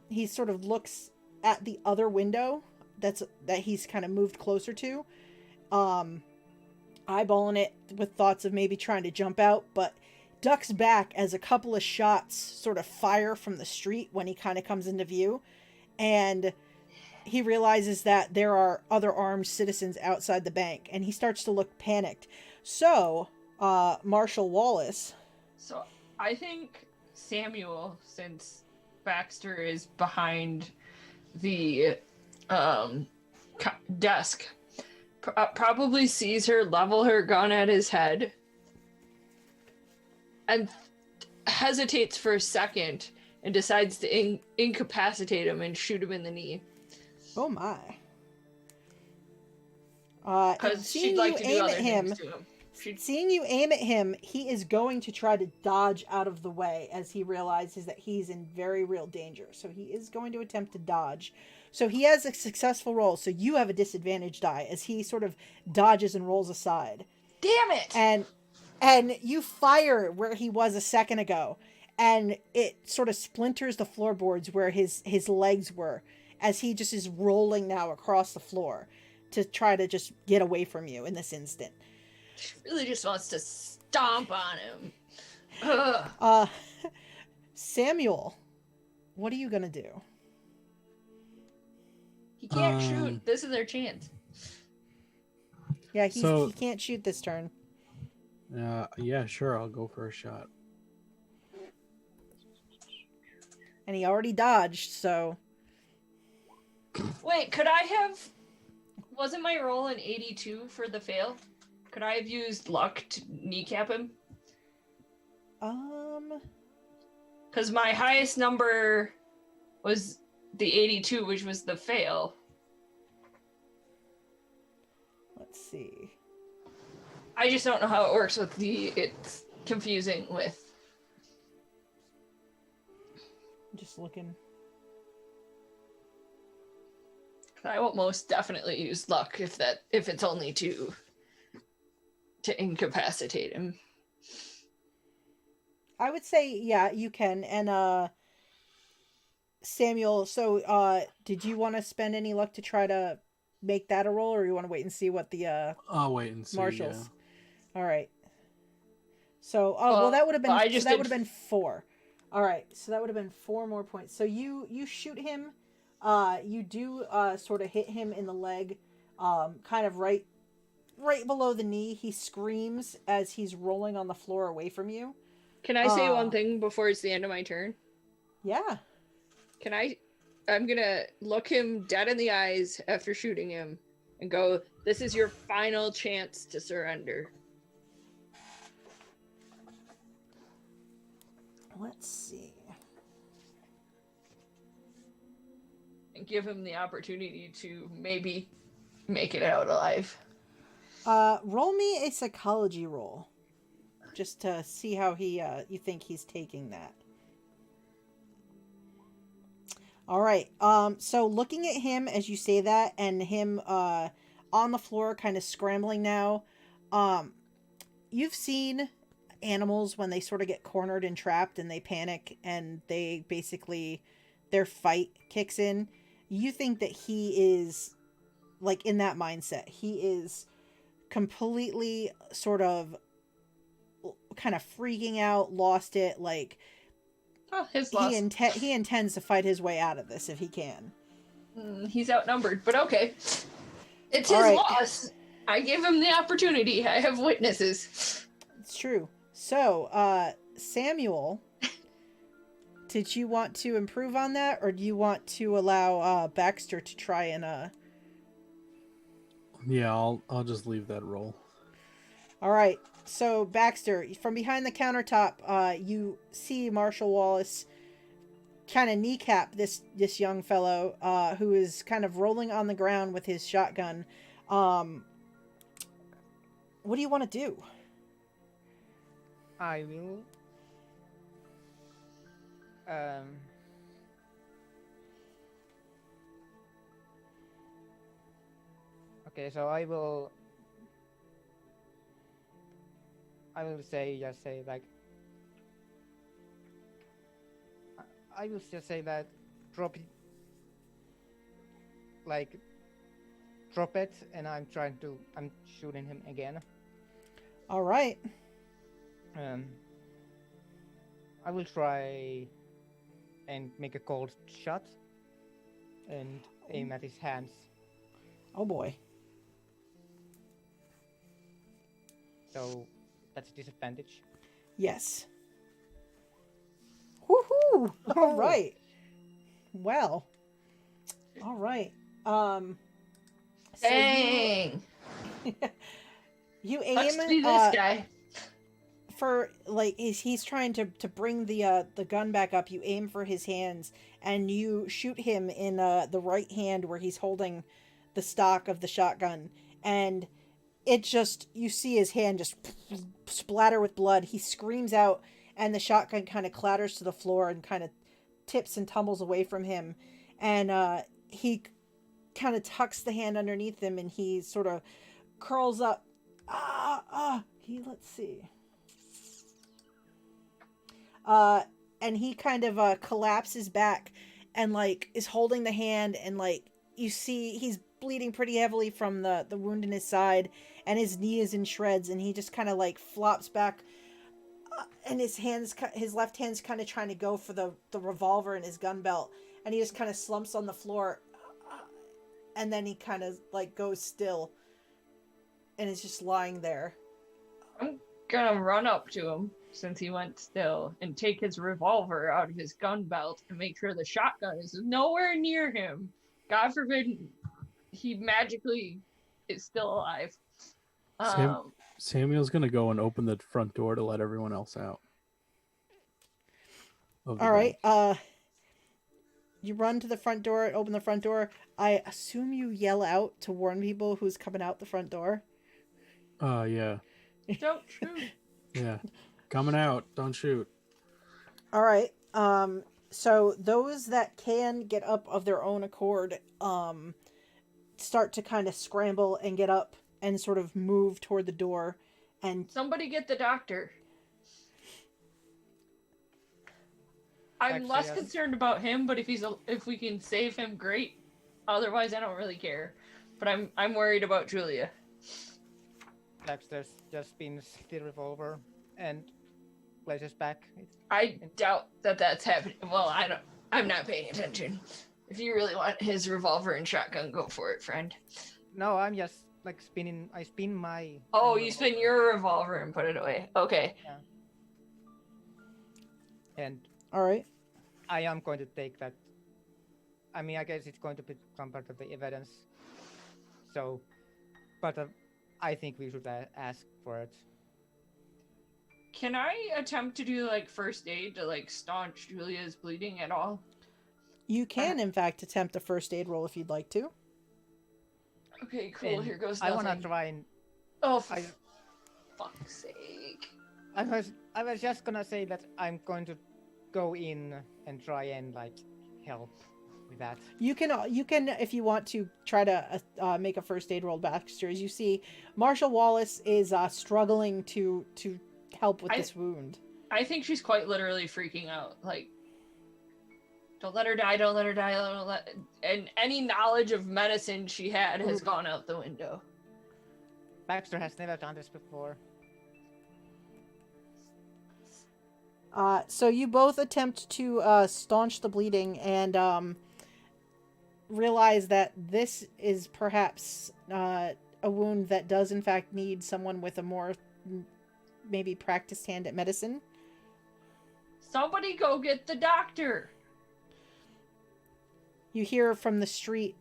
Speaker 1: He sort of looks at the other window that he's kind of moved closer to, eyeballing it with thoughts of maybe trying to jump out, but ducks back as a couple of shots sort of fire from the street when he kind of comes into view, and he realizes that there are other armed citizens outside the bank, and he starts to look panicked. So Marshal Wallace.
Speaker 4: So I think Samuel, since Baxter is behind the desk, probably sees her level her gun at his head and hesitates for a second and decides to incapacitate him and shoot him in the knee.
Speaker 1: Oh my.
Speaker 4: Because she'd like to do other things to him.
Speaker 1: Seeing you aim at him, he is going to try to dodge out of the way as he realizes that he's in very real danger. So he is going to attempt to dodge. So he has a successful roll. So you have a disadvantage die as he sort of dodges and rolls aside.
Speaker 4: Damn it!
Speaker 1: And you fire where he was a second ago. And it sort of splinters the floorboards where his legs were, as he just is rolling now across the floor to try to just get away from you in this instant.
Speaker 4: She really just wants to stomp on him. Ugh.
Speaker 1: Samuel, what are you gonna do?
Speaker 4: He can't shoot. This is their chance.
Speaker 1: Yeah, he can't shoot this turn.
Speaker 3: Yeah, sure, I'll go for a shot.
Speaker 1: And he already dodged, so...
Speaker 4: Wait, could I have... Wasn't my roll an 82 for the fail? Could I have used luck to kneecap him?
Speaker 1: Because
Speaker 4: my highest number was the 82, which was the fail.
Speaker 1: Let's see.
Speaker 4: I just don't know how it works with it's confusing with...
Speaker 1: Just looking.
Speaker 4: I will most definitely use luck if it's only to incapacitate him.
Speaker 1: I would say, yeah, you can. And Samuel, so did you want to spend any luck to try to make that a roll, or you want to wait and see what the
Speaker 3: I'll wait and see.
Speaker 1: Marshals?
Speaker 3: Yeah.
Speaker 1: All right. So well, that would have been that would have been 4. All right, so that would have been 4 more points. So you shoot him. You do sort of hit him in the leg, kind of right below the knee. He screams as he's rolling on the floor away from you.
Speaker 4: Can I say one thing before it's the end of my turn?
Speaker 1: Yeah.
Speaker 4: I'm gonna look him dead in the eyes after shooting him and go, "This is your final chance to surrender."
Speaker 1: Let's see.
Speaker 4: And give him the opportunity to maybe make it out alive.
Speaker 1: Roll me a psychology roll, just to see how you think he's taking that. All right. So looking at him as you say that, and him on the floor, kind of scrambling now. You've seen animals when they sort of get cornered and trapped, and they panic, and they basically their fight kicks in. You think that he is like in that mindset. He is completely sort of kind of freaking out, lost it, like
Speaker 4: his loss.
Speaker 1: He intends to fight his way out of this if he can.
Speaker 4: He's outnumbered, but okay. It's his loss. I gave him the opportunity. I have witnesses.
Speaker 1: It's true. So, Samuel, did you want to improve on that, or do you want to allow Baxter to try and
Speaker 3: Yeah, I'll just leave that roll.
Speaker 1: All right. So Baxter, from behind the countertop, you see Marshal Wallace kind of kneecap this young fellow who is kind of rolling on the ground with his shotgun. What do you want to do?
Speaker 2: I will. Okay, so I will just say like. I will just say that drop it, and I'm shooting him again.
Speaker 1: All right.
Speaker 2: I will try and make a cold shot and aim at his hands.
Speaker 1: Oh boy.
Speaker 2: So that's a disadvantage.
Speaker 1: Yes. Woohoo! All right. Well. All right. So
Speaker 4: Dang.
Speaker 1: you aim.
Speaker 4: Let's do this guy.
Speaker 1: For like he's trying to bring the gun back up. You aim for his hands and you shoot him in the right hand where he's holding the stock of the shotgun, and it just, you see his hand just splatter with blood. He screams out, and the shotgun kind of clatters to the floor and kind of tips and tumbles away from him, and he kind of tucks the hand underneath him and he sort of curls up. Let's see. And he kind of collapses back and like is holding the hand, and like you see he's bleeding pretty heavily from the wound in his side, and his knee is in shreds, and he just kind of like flops back, and his left hand's kind of trying to go for the revolver in his gun belt, and he just kind of slumps on the floor, and then he kind of like goes still and is just lying there.
Speaker 4: I'm gonna run up to him since he went still and take his revolver out of his gun belt and make sure the shotgun is nowhere near him. God forbid he magically is still alive.
Speaker 3: Samuel's gonna go and open the front door to let everyone else out.
Speaker 1: All right. You run to the front door, open the front door. I assume you yell out to warn people who's coming out the front door.
Speaker 3: Yeah.
Speaker 4: Don't shoot.
Speaker 3: Yeah. Coming out. Don't shoot.
Speaker 1: All right. So those that can get up of their own accord, start to kind of scramble and get up and sort of move toward the door. And
Speaker 4: somebody get the doctor. I'm less concerned about him, but if we can save him, great. Otherwise, I don't really care. But I'm worried about Julia.
Speaker 2: Baxter's just spins the revolver and places back.
Speaker 4: I doubt that that's happening. Well, I'm not paying attention. If you really want his revolver and shotgun, go for it, friend.
Speaker 2: No, I'm just like spinning. I spin my.
Speaker 4: Oh, you spin your revolver and put it away. Okay.
Speaker 2: Yeah. And.
Speaker 1: All right.
Speaker 2: I am going to take that. I mean, I guess it's going to become part of the evidence. So, but I think we should ask for it.
Speaker 4: Can I attempt to do like first aid to like staunch Julia's bleeding at all?
Speaker 1: You can, in fact, attempt a first aid roll if you'd like to.
Speaker 4: Okay, cool.
Speaker 2: And
Speaker 4: here goes
Speaker 2: I
Speaker 4: nothing.
Speaker 2: want to try and.
Speaker 4: Oh, for fuck's sake!
Speaker 2: I was just gonna say that I'm going to go in and try and like help with that.
Speaker 1: You can, if you want to, try to make a first aid roll, Baxter. As you see, Marshal Wallace is struggling to help with this wound.
Speaker 4: I think she's quite literally freaking out. Like, don't let her die, don't let her die, and any knowledge of medicine she had has gone out the window.
Speaker 2: Baxter has never done this before.
Speaker 1: So you both attempt to staunch the bleeding and realize that this is perhaps a wound that does in fact need someone with a more maybe practiced hand at medicine.
Speaker 4: Somebody go get the doctor.
Speaker 1: You hear from the street,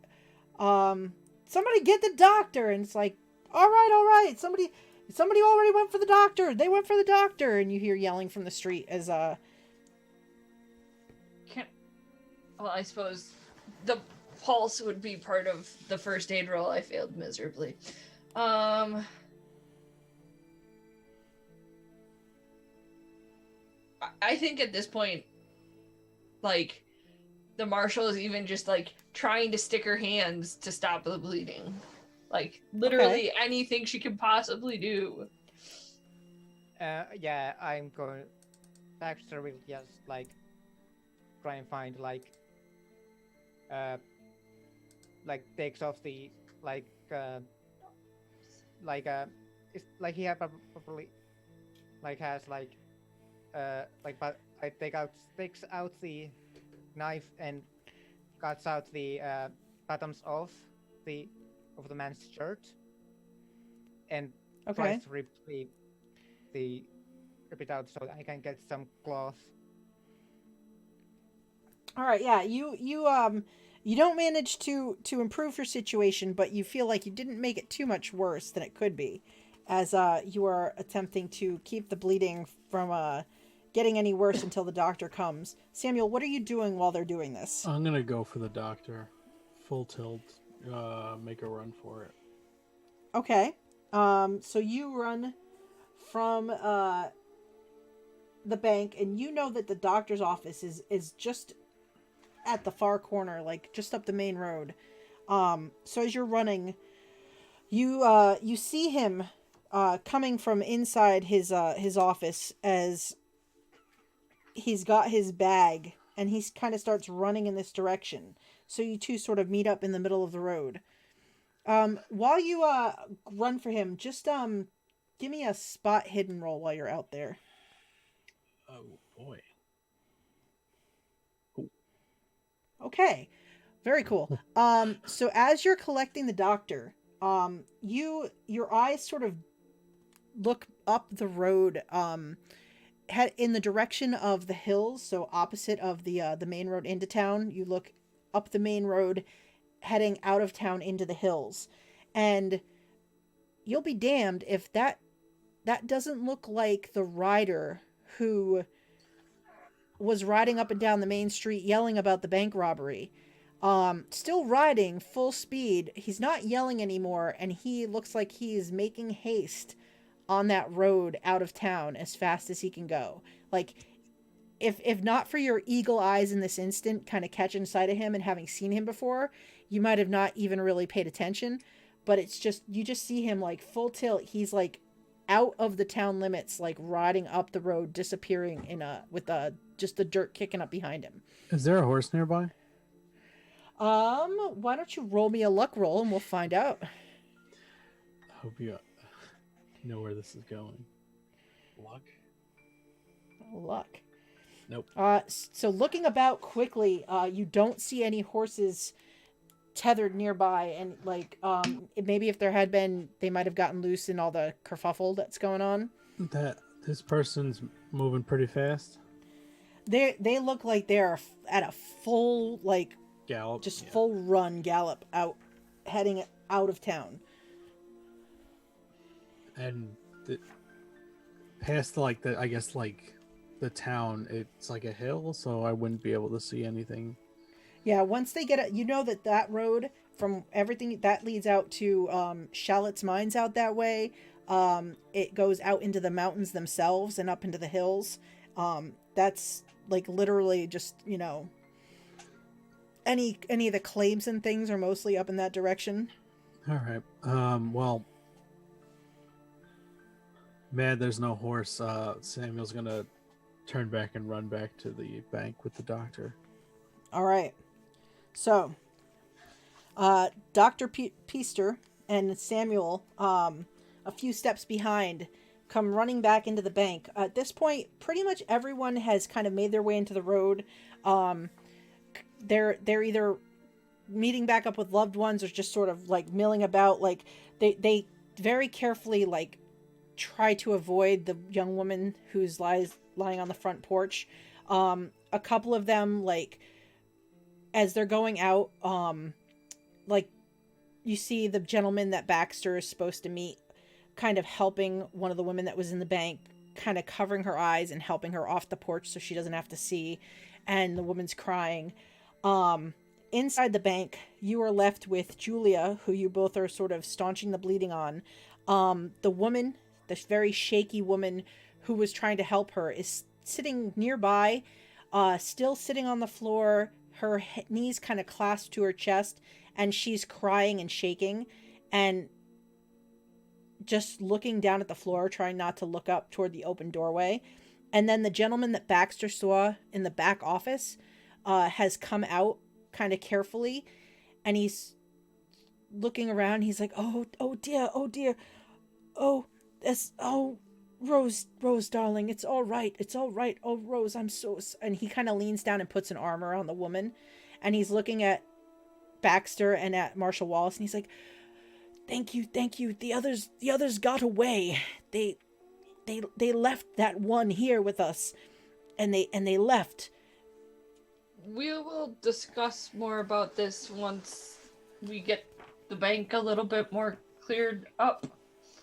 Speaker 1: somebody get the doctor, and it's like, all right, somebody already went for the doctor. They went for the doctor, and you hear yelling from the street as
Speaker 4: Well, I suppose the pulse would be part of the first aid roll. I failed miserably. I think at this point, like, the marshal is even just, like, trying to stick her hands to stop the bleeding. Like, literally anything she can possibly do.
Speaker 2: Yeah, I'm going. Baxter will just like try and find takes off the it's like he have probably has but I takes out the knife and cuts out the bottoms of the man's shirt and tries to rip it out so I can get some cloth.
Speaker 1: All right, yeah, you don't manage to improve your situation, but you feel like you didn't make it too much worse than it could be, as you are attempting to keep the bleeding from getting any worse until the doctor comes. Samuel, what are you doing while they're doing this?
Speaker 3: I'm gonna go for the doctor, full tilt, make a run for it.
Speaker 1: Okay, so you run from the bank, and you know that the doctor's office is just at the far corner, like just up the main road. So as you're running, you see him coming from inside his office as he's got his bag, and he kind of starts running in this direction. So you two sort of meet up in the middle of the road. While you run for him, just give me a spot hidden roll while you're out there.
Speaker 3: Oh boy.
Speaker 1: Okay. Very cool. So as you're collecting the doctor, your eyes sort of look up the road, in the direction of the hills, so opposite of the main road into town. You look up the main road, heading out of town into the hills, and you'll be damned if that doesn't look like the rider who was riding up and down the main street yelling about the bank robbery. Still riding full speed. He's not yelling anymore, and he looks like he's making haste on that road out of town as fast as he can go. Like, if not for your eagle eyes in this instant kind of catching sight of him and having seen him before, you might have not even really paid attention. But it's just, you just see him like full tilt. He's like out of the town limits, like riding up the road, disappearing with just the dirt kicking up behind him.
Speaker 3: Is there a horse nearby?
Speaker 1: Why don't you roll me a luck roll and we'll find out.
Speaker 3: I hope you know where this is going.
Speaker 1: Luck.
Speaker 3: Nope.
Speaker 1: So looking about quickly, you don't see any horses tethered nearby, and maybe if there had been, they might have gotten loose in all the kerfuffle that's going on.
Speaker 3: That this person's moving pretty fast.
Speaker 1: They look like they're at a full
Speaker 3: gallop,
Speaker 1: full run gallop out, heading out of town.
Speaker 3: And past the town, it's like a hill, so I wouldn't be able to see anything.
Speaker 1: Yeah, once they get it, you know that road from everything that leads out to Shallot's Mines out that way. It goes out into the mountains themselves and up into the hills. That's like literally just, any of the claims and things are mostly up in that direction.
Speaker 3: All right. Well, mad there's no horse. Samuel's gonna turn back and run back to the bank with the doctor.
Speaker 1: All right. So, Dr. Peaster and Samuel, a few steps behind, come running back into the bank. At this point, pretty much everyone has kind of made their way into the road. They're either meeting back up with loved ones or just sort of like milling about. Like they very carefully try to avoid the young woman who's lying on the front porch. A couple of them as they're going out, you see the gentleman that Baxter is supposed to meet kind of helping one of the women that was in the bank, kind of covering her eyes and helping her off the porch so she doesn't have to see, and the woman's crying. Inside the bank, you are left with Julia, who you both are sort of staunching the bleeding on. The woman, the very shaky woman who was trying to help her, is sitting nearby, still sitting on the floor, her knees kind of clasped to her chest, and she's crying and shaking and just looking down at the floor, trying not to look up toward the open doorway. And then the gentleman that Baxter saw in the back office has come out kind of carefully, and he's looking around. He's like, oh dear, oh, Rose, darling, it's all right, oh, Rose, I'm so. And he kind of leans down and puts an arm around the woman, and he's looking at Baxter and at Marshal Wallace, and he's like, thank you, the others got away. They left that one here with us, and they left.
Speaker 4: We will discuss more about this once we get the bank a little bit more cleared up.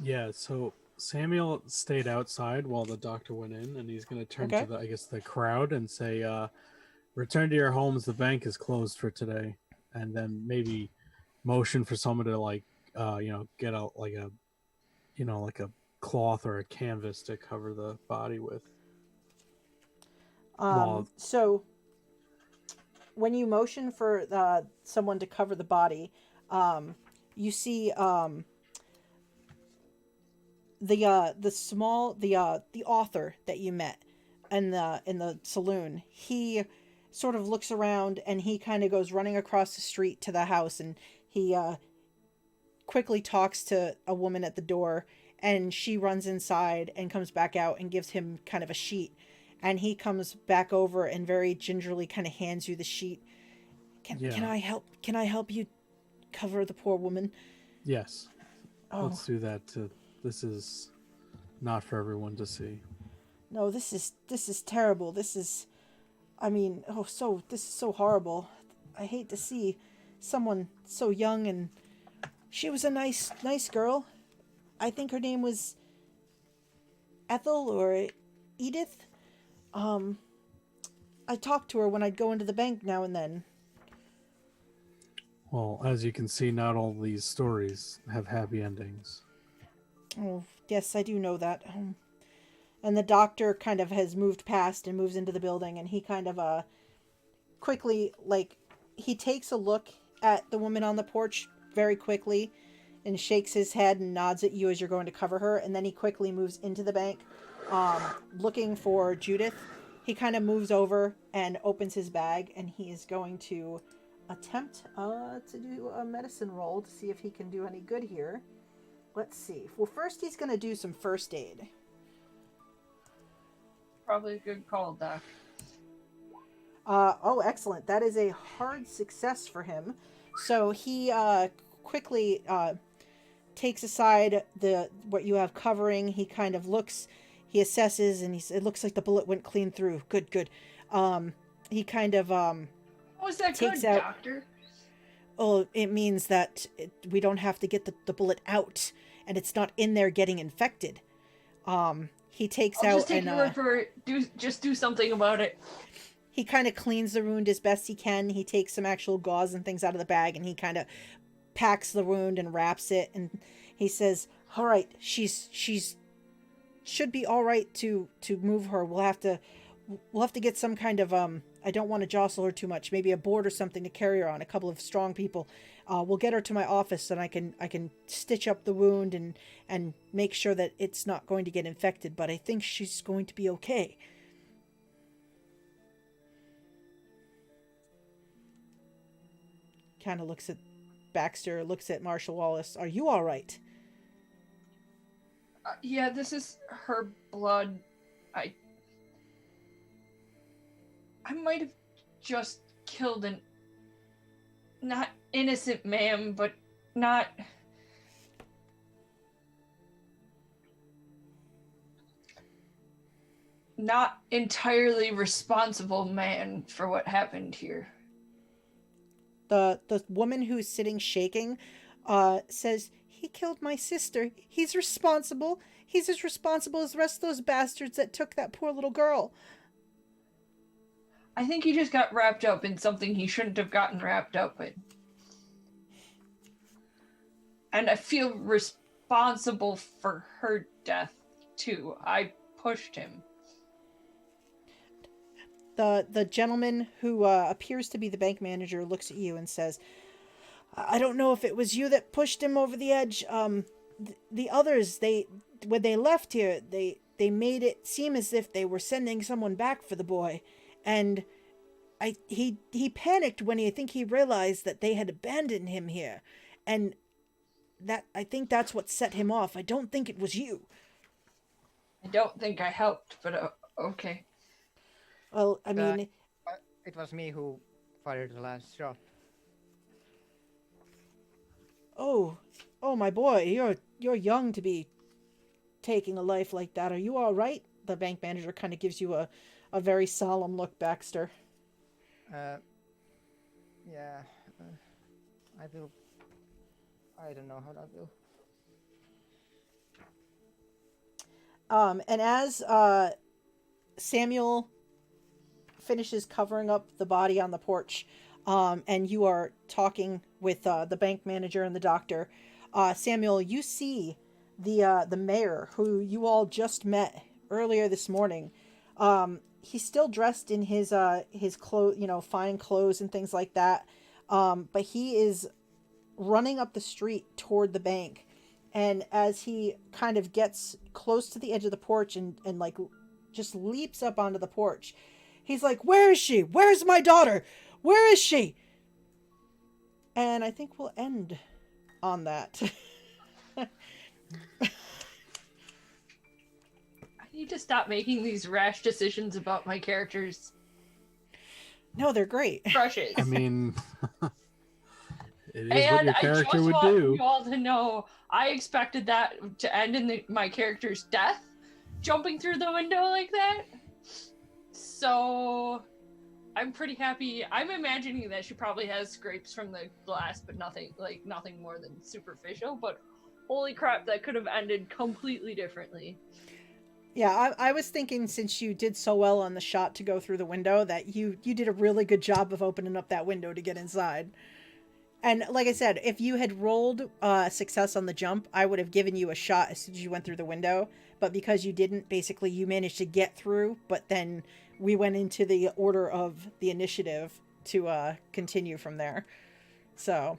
Speaker 3: Yeah, so Samuel stayed outside while the doctor went in, and he's going to turn to the crowd and say, return to your homes, the bank is closed for today. And then maybe motion for someone to get out like a cloth or a canvas to cover the body with.
Speaker 1: So when you motion for someone to cover the body, you see the author that you met in the saloon. He sort of looks around, and he kind of goes running across the street to the house, and he quickly talks to a woman at the door, and she runs inside and comes back out and gives him kind of a sheet, and he comes back over and very gingerly kind of hands you the sheet. Can I help you cover the poor woman?
Speaker 3: Yes. Let's do that. This is not for everyone to see.
Speaker 1: No, this is terrible. This is so horrible. I hate to see someone so young, and she was a nice girl. I think her name was Ethel or Edith. I talked to her when I'd go into the bank now and then.
Speaker 3: Well, as you can see, not all these stories have happy endings.
Speaker 1: Oh, yes, I do know that. And the doctor kind of has moved past and moves into the building, and he kind of quickly, he takes a look at the woman on the porch very quickly and shakes his head and nods at you as you're going to cover her, and then he quickly moves into the bank looking for Judith. He kind of moves over and opens his bag, and he is going to attempt to do a medicine roll to see if he can do any good here. Let's see. Well, first he's going to do some first aid.
Speaker 4: Probably a good call, Doc.
Speaker 1: Excellent. That is a hard success for him. So he quickly takes aside what you have covering. He kind of looks, he assesses, and it looks like the bullet went clean through. Good. He kind of
Speaker 4: was that
Speaker 1: takes
Speaker 4: good,
Speaker 1: out,
Speaker 4: Doctor?
Speaker 1: Oh, it means that we don't have to get the bullet out, and it's not in there getting infected. He takes
Speaker 4: I'll
Speaker 1: out
Speaker 4: just take your word for it. Do something about it.
Speaker 1: He kind of cleans the wound as best he can. He takes some actual gauze and things out of the bag, and he kind of packs the wound and wraps it, and he says, all right, she's should be all right to move her. We'll have to get some kind of I don't want to jostle her too much, maybe a board or something to carry her on, a couple of strong people. We'll get her to my office, and I can stitch up the wound and make sure that it's not going to get infected, but I think she's going to be okay. Kind of looks at Baxter, looks at Marshal Wallace. Are you all right?
Speaker 4: Yeah, this is her blood. I might have just killed an not innocent man, but not entirely responsible man for what happened here.
Speaker 1: The woman who's sitting shaking says, he killed my sister. He's responsible. He's as responsible as the rest of those bastards that took that poor little girl.
Speaker 4: I think he just got wrapped up in something he shouldn't have gotten wrapped up in. And I feel responsible for her death, too. I pushed him.
Speaker 1: The gentleman who appears to be the bank manager looks at you and says, I don't know if it was you that pushed him over the edge. The others, when they left here, they made it seem as if they were sending someone back for the boy. And he panicked when I think he realized that they had abandoned him here. And I think that's what set him off. I don't think it was you.
Speaker 4: I don't think I helped, but okay.
Speaker 1: Well, I mean...
Speaker 2: it was me who fired the last shot.
Speaker 1: Oh, my boy, you're young to be taking a life like that. Are you all right? The bank manager kind of gives you a very solemn look, Baxter.
Speaker 2: Yeah. I don't know how that will.
Speaker 1: And as Samuel finishes covering up the body on the porch, and you are talking with the bank manager and the doctor, Samuel, you see the mayor who you all just met earlier this morning. He's still dressed in his clothes, fine clothes and things like that. But he is running up the street toward the bank. And as he kind of gets close to the edge of the porch and like just leaps up onto the porch, he's like, "Where is she? Where's my daughter? Where is she?" And I think we'll end on that.
Speaker 4: I need to stop making these rash decisions about my characters.
Speaker 1: No, they're great.
Speaker 4: Crushes.
Speaker 3: I mean, it is
Speaker 4: and
Speaker 3: what your character
Speaker 4: I just
Speaker 3: would
Speaker 4: want
Speaker 3: do.
Speaker 4: you all to know, I expected that to end in my character's death, jumping through the window like that. So I'm pretty happy. I'm imagining that she probably has scrapes from the glass, but nothing more than superficial. But holy crap, that could have ended completely differently.
Speaker 1: Yeah, I was thinking, since you did so well on the shot to go through the window, that you did a really good job of opening up that window to get inside. And like I said, if you had rolled success on the jump, I would have given you a shot as soon as you went through the window. But because you didn't, basically you managed to get through, but then we went into the order of the initiative to continue from there. So,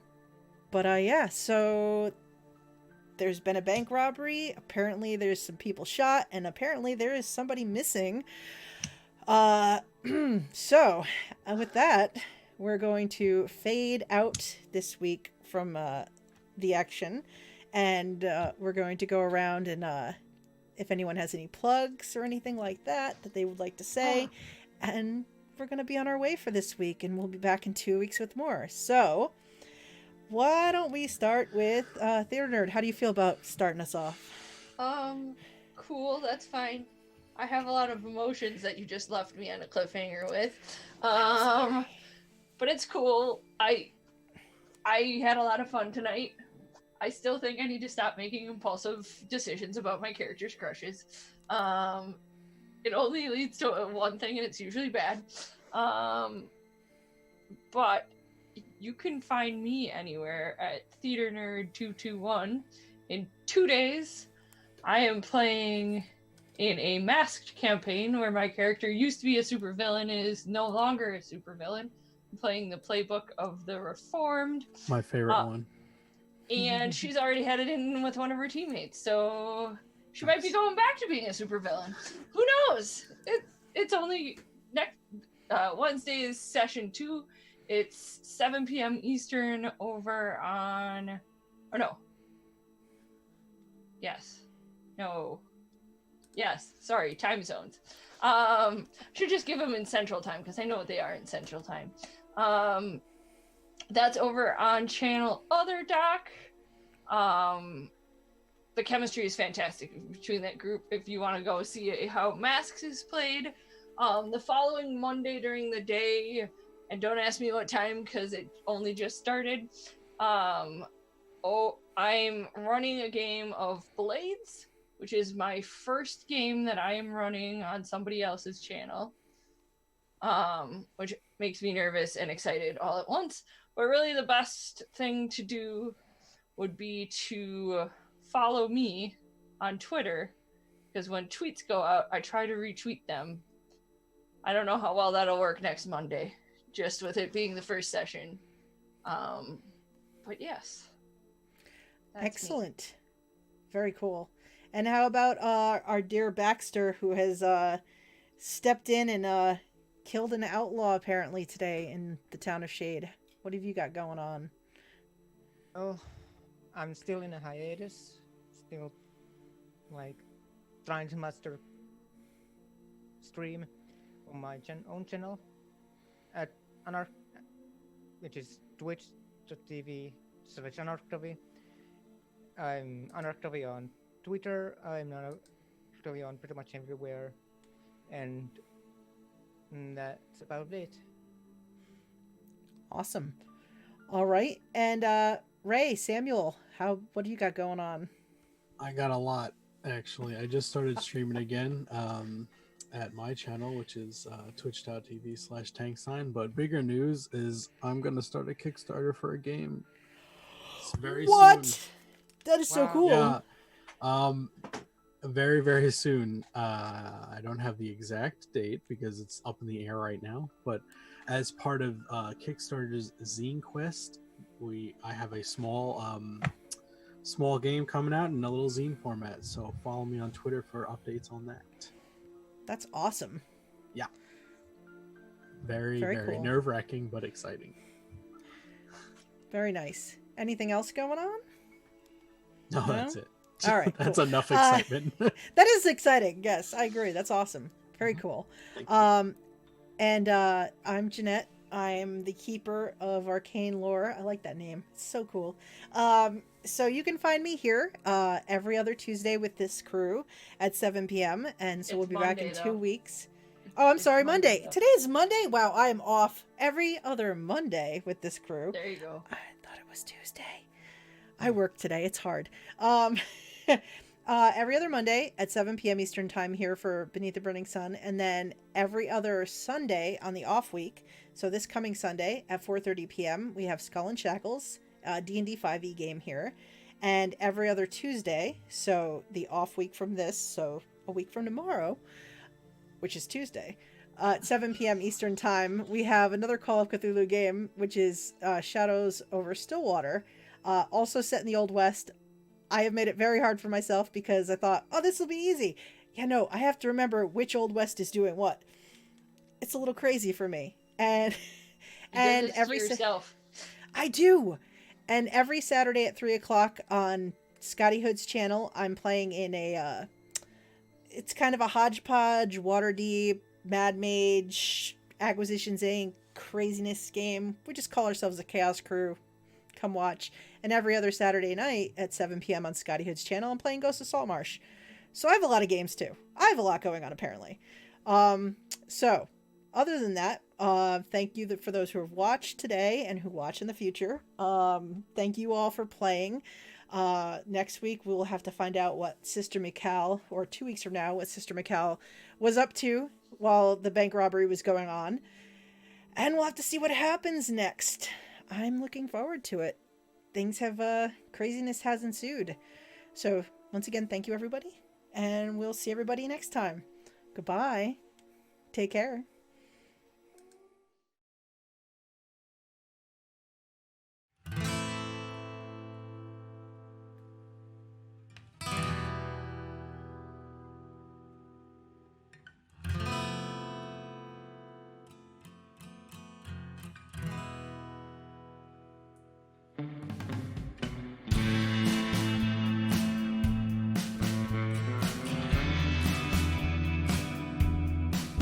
Speaker 1: but yeah, so there's been a bank robbery. Apparently there's some people shot, and apparently there is somebody missing. So with that, we're going to fade out this week from the action, and we're going to go around and if anyone has any plugs or anything like that they would like to say, and we're going to be on our way for this week, and we'll be back in 2 weeks with more. So why don't we start with Theater Nerd? How do you feel about starting us off?
Speaker 4: Cool, that's fine. I have a lot of emotions that you just left me on a cliffhanger with. But it's cool. I had a lot of fun tonight. I still think I need to stop making impulsive decisions about my character's crushes. It only leads to one thing, and it's usually bad. But you can find me anywhere at Theater Nerd 221. In 2 days, I am playing in a masked campaign where my character used to be a supervillain, is no longer a supervillain. I'm playing the playbook of the Reformed.
Speaker 3: My favorite one.
Speaker 4: And she's already headed in with one of her teammates, so she might be going back to being a supervillain. Who knows? It's only next Wednesday is session 2. It's 7 p.m. Eastern over on... Or no. Yes. No. Yes. Sorry, time zones. Should just give them in Central Time, because I know what they are in Central Time. That's over on channel Other Doc. The chemistry is fantastic between that group. If you want to go see how Masks is played, the following Monday during the day, and don't ask me what time because it only just started. I'm running a game of Blades, which is my first game that I am running on somebody else's channel. which makes me nervous and excited all at once. But really, the best thing to do would be to follow me on Twitter, because when tweets go out, I try to retweet them. I don't know how well that'll work next Monday, just with it being the first session. But yes.
Speaker 1: Excellent. Me. Very cool. And how about our dear Baxter, who has stepped in and killed an outlaw apparently today in the town of Shade? What have you got going on?
Speaker 2: Oh, I'm still in a hiatus. Still, like, trying to master stream on my own channel at which is twitch.tv/anarchtovy. I'm Anarchtovy on Twitter. I'm Anarchtovy on pretty much everywhere, and that's about it.
Speaker 1: Awesome. All right, and Ray, Samuel, what do you got going on?
Speaker 3: I got a lot, actually. I just started streaming again at my channel, which is twitch.tv/tanksign. But bigger news is I'm going to start a Kickstarter for a game. It's very
Speaker 1: what?
Speaker 3: soon.
Speaker 1: That is so cool.
Speaker 3: Yeah. Very, very soon. I don't have the exact date because it's up in the air right now. But as part of Kickstarter's Zine Quest, I have a small game coming out in a little zine format. So follow me on Twitter for updates on that.
Speaker 1: That's awesome.
Speaker 3: Yeah. Very, very cool. Nerve-wracking, but exciting.
Speaker 1: Very nice. Anything else going on?
Speaker 3: No, that's it.
Speaker 1: All right.
Speaker 3: That's
Speaker 1: cool.
Speaker 3: enough excitement.
Speaker 1: That is exciting. Yes, I agree. That's awesome. Very cool. And I'm Jeanette. I'm the keeper of arcane lore. I like that name. It's so cool. So you can find me here every other Tuesday with this crew at 7 p.m. And so we'll be Monday, back in 2 weeks. Oh, I'm sorry, Monday. Today is Monday? Wow, I am off every other Monday with this crew.
Speaker 4: There you go.
Speaker 1: I thought it was Tuesday. I work today. It's hard. Every other Monday at 7 p.m. Eastern time here for Beneath the Burning Sun. And then every other Sunday on the off week. So this coming Sunday at 4:30 p.m. we have Skull and Shackles, D&D 5e game here. And every other Tuesday, so the off week from this, so a week from tomorrow, which is Tuesday, at 7 p.m. Eastern time, we have another Call of Cthulhu game, which is Shadows over Stillwater, also set in the Old West. I have made it very hard for myself because I thought, oh, this will be easy. Yeah, no, I have to remember which Old West is doing what. It's a little crazy for me. And every
Speaker 4: yourself.
Speaker 1: I do. And every Saturday at 3:00 on Scotty Hood's channel, I'm playing in a it's kind of a hodgepodge, Waterdeep, Mad Mage, Acquisitions Inc. craziness game. We just call ourselves a Chaos Crew. Come watch. And every other Saturday night at 7 p.m. on Scotty Hood's channel, I'm playing Ghost of Saltmarsh. So I have a lot of games too. I have a lot going on apparently. So other than that, thank you for those who have watched today and who watch in the future. Thank you all for playing. Next week we'll have to find out what Sister Michal, or 2 weeks from now, what Sister Michal was up to while the bank robbery was going on. And we'll have to see what happens next. I'm looking forward to it. Things have, craziness has ensued. So once again, thank you everybody. And we'll see everybody next time. Goodbye. Take care.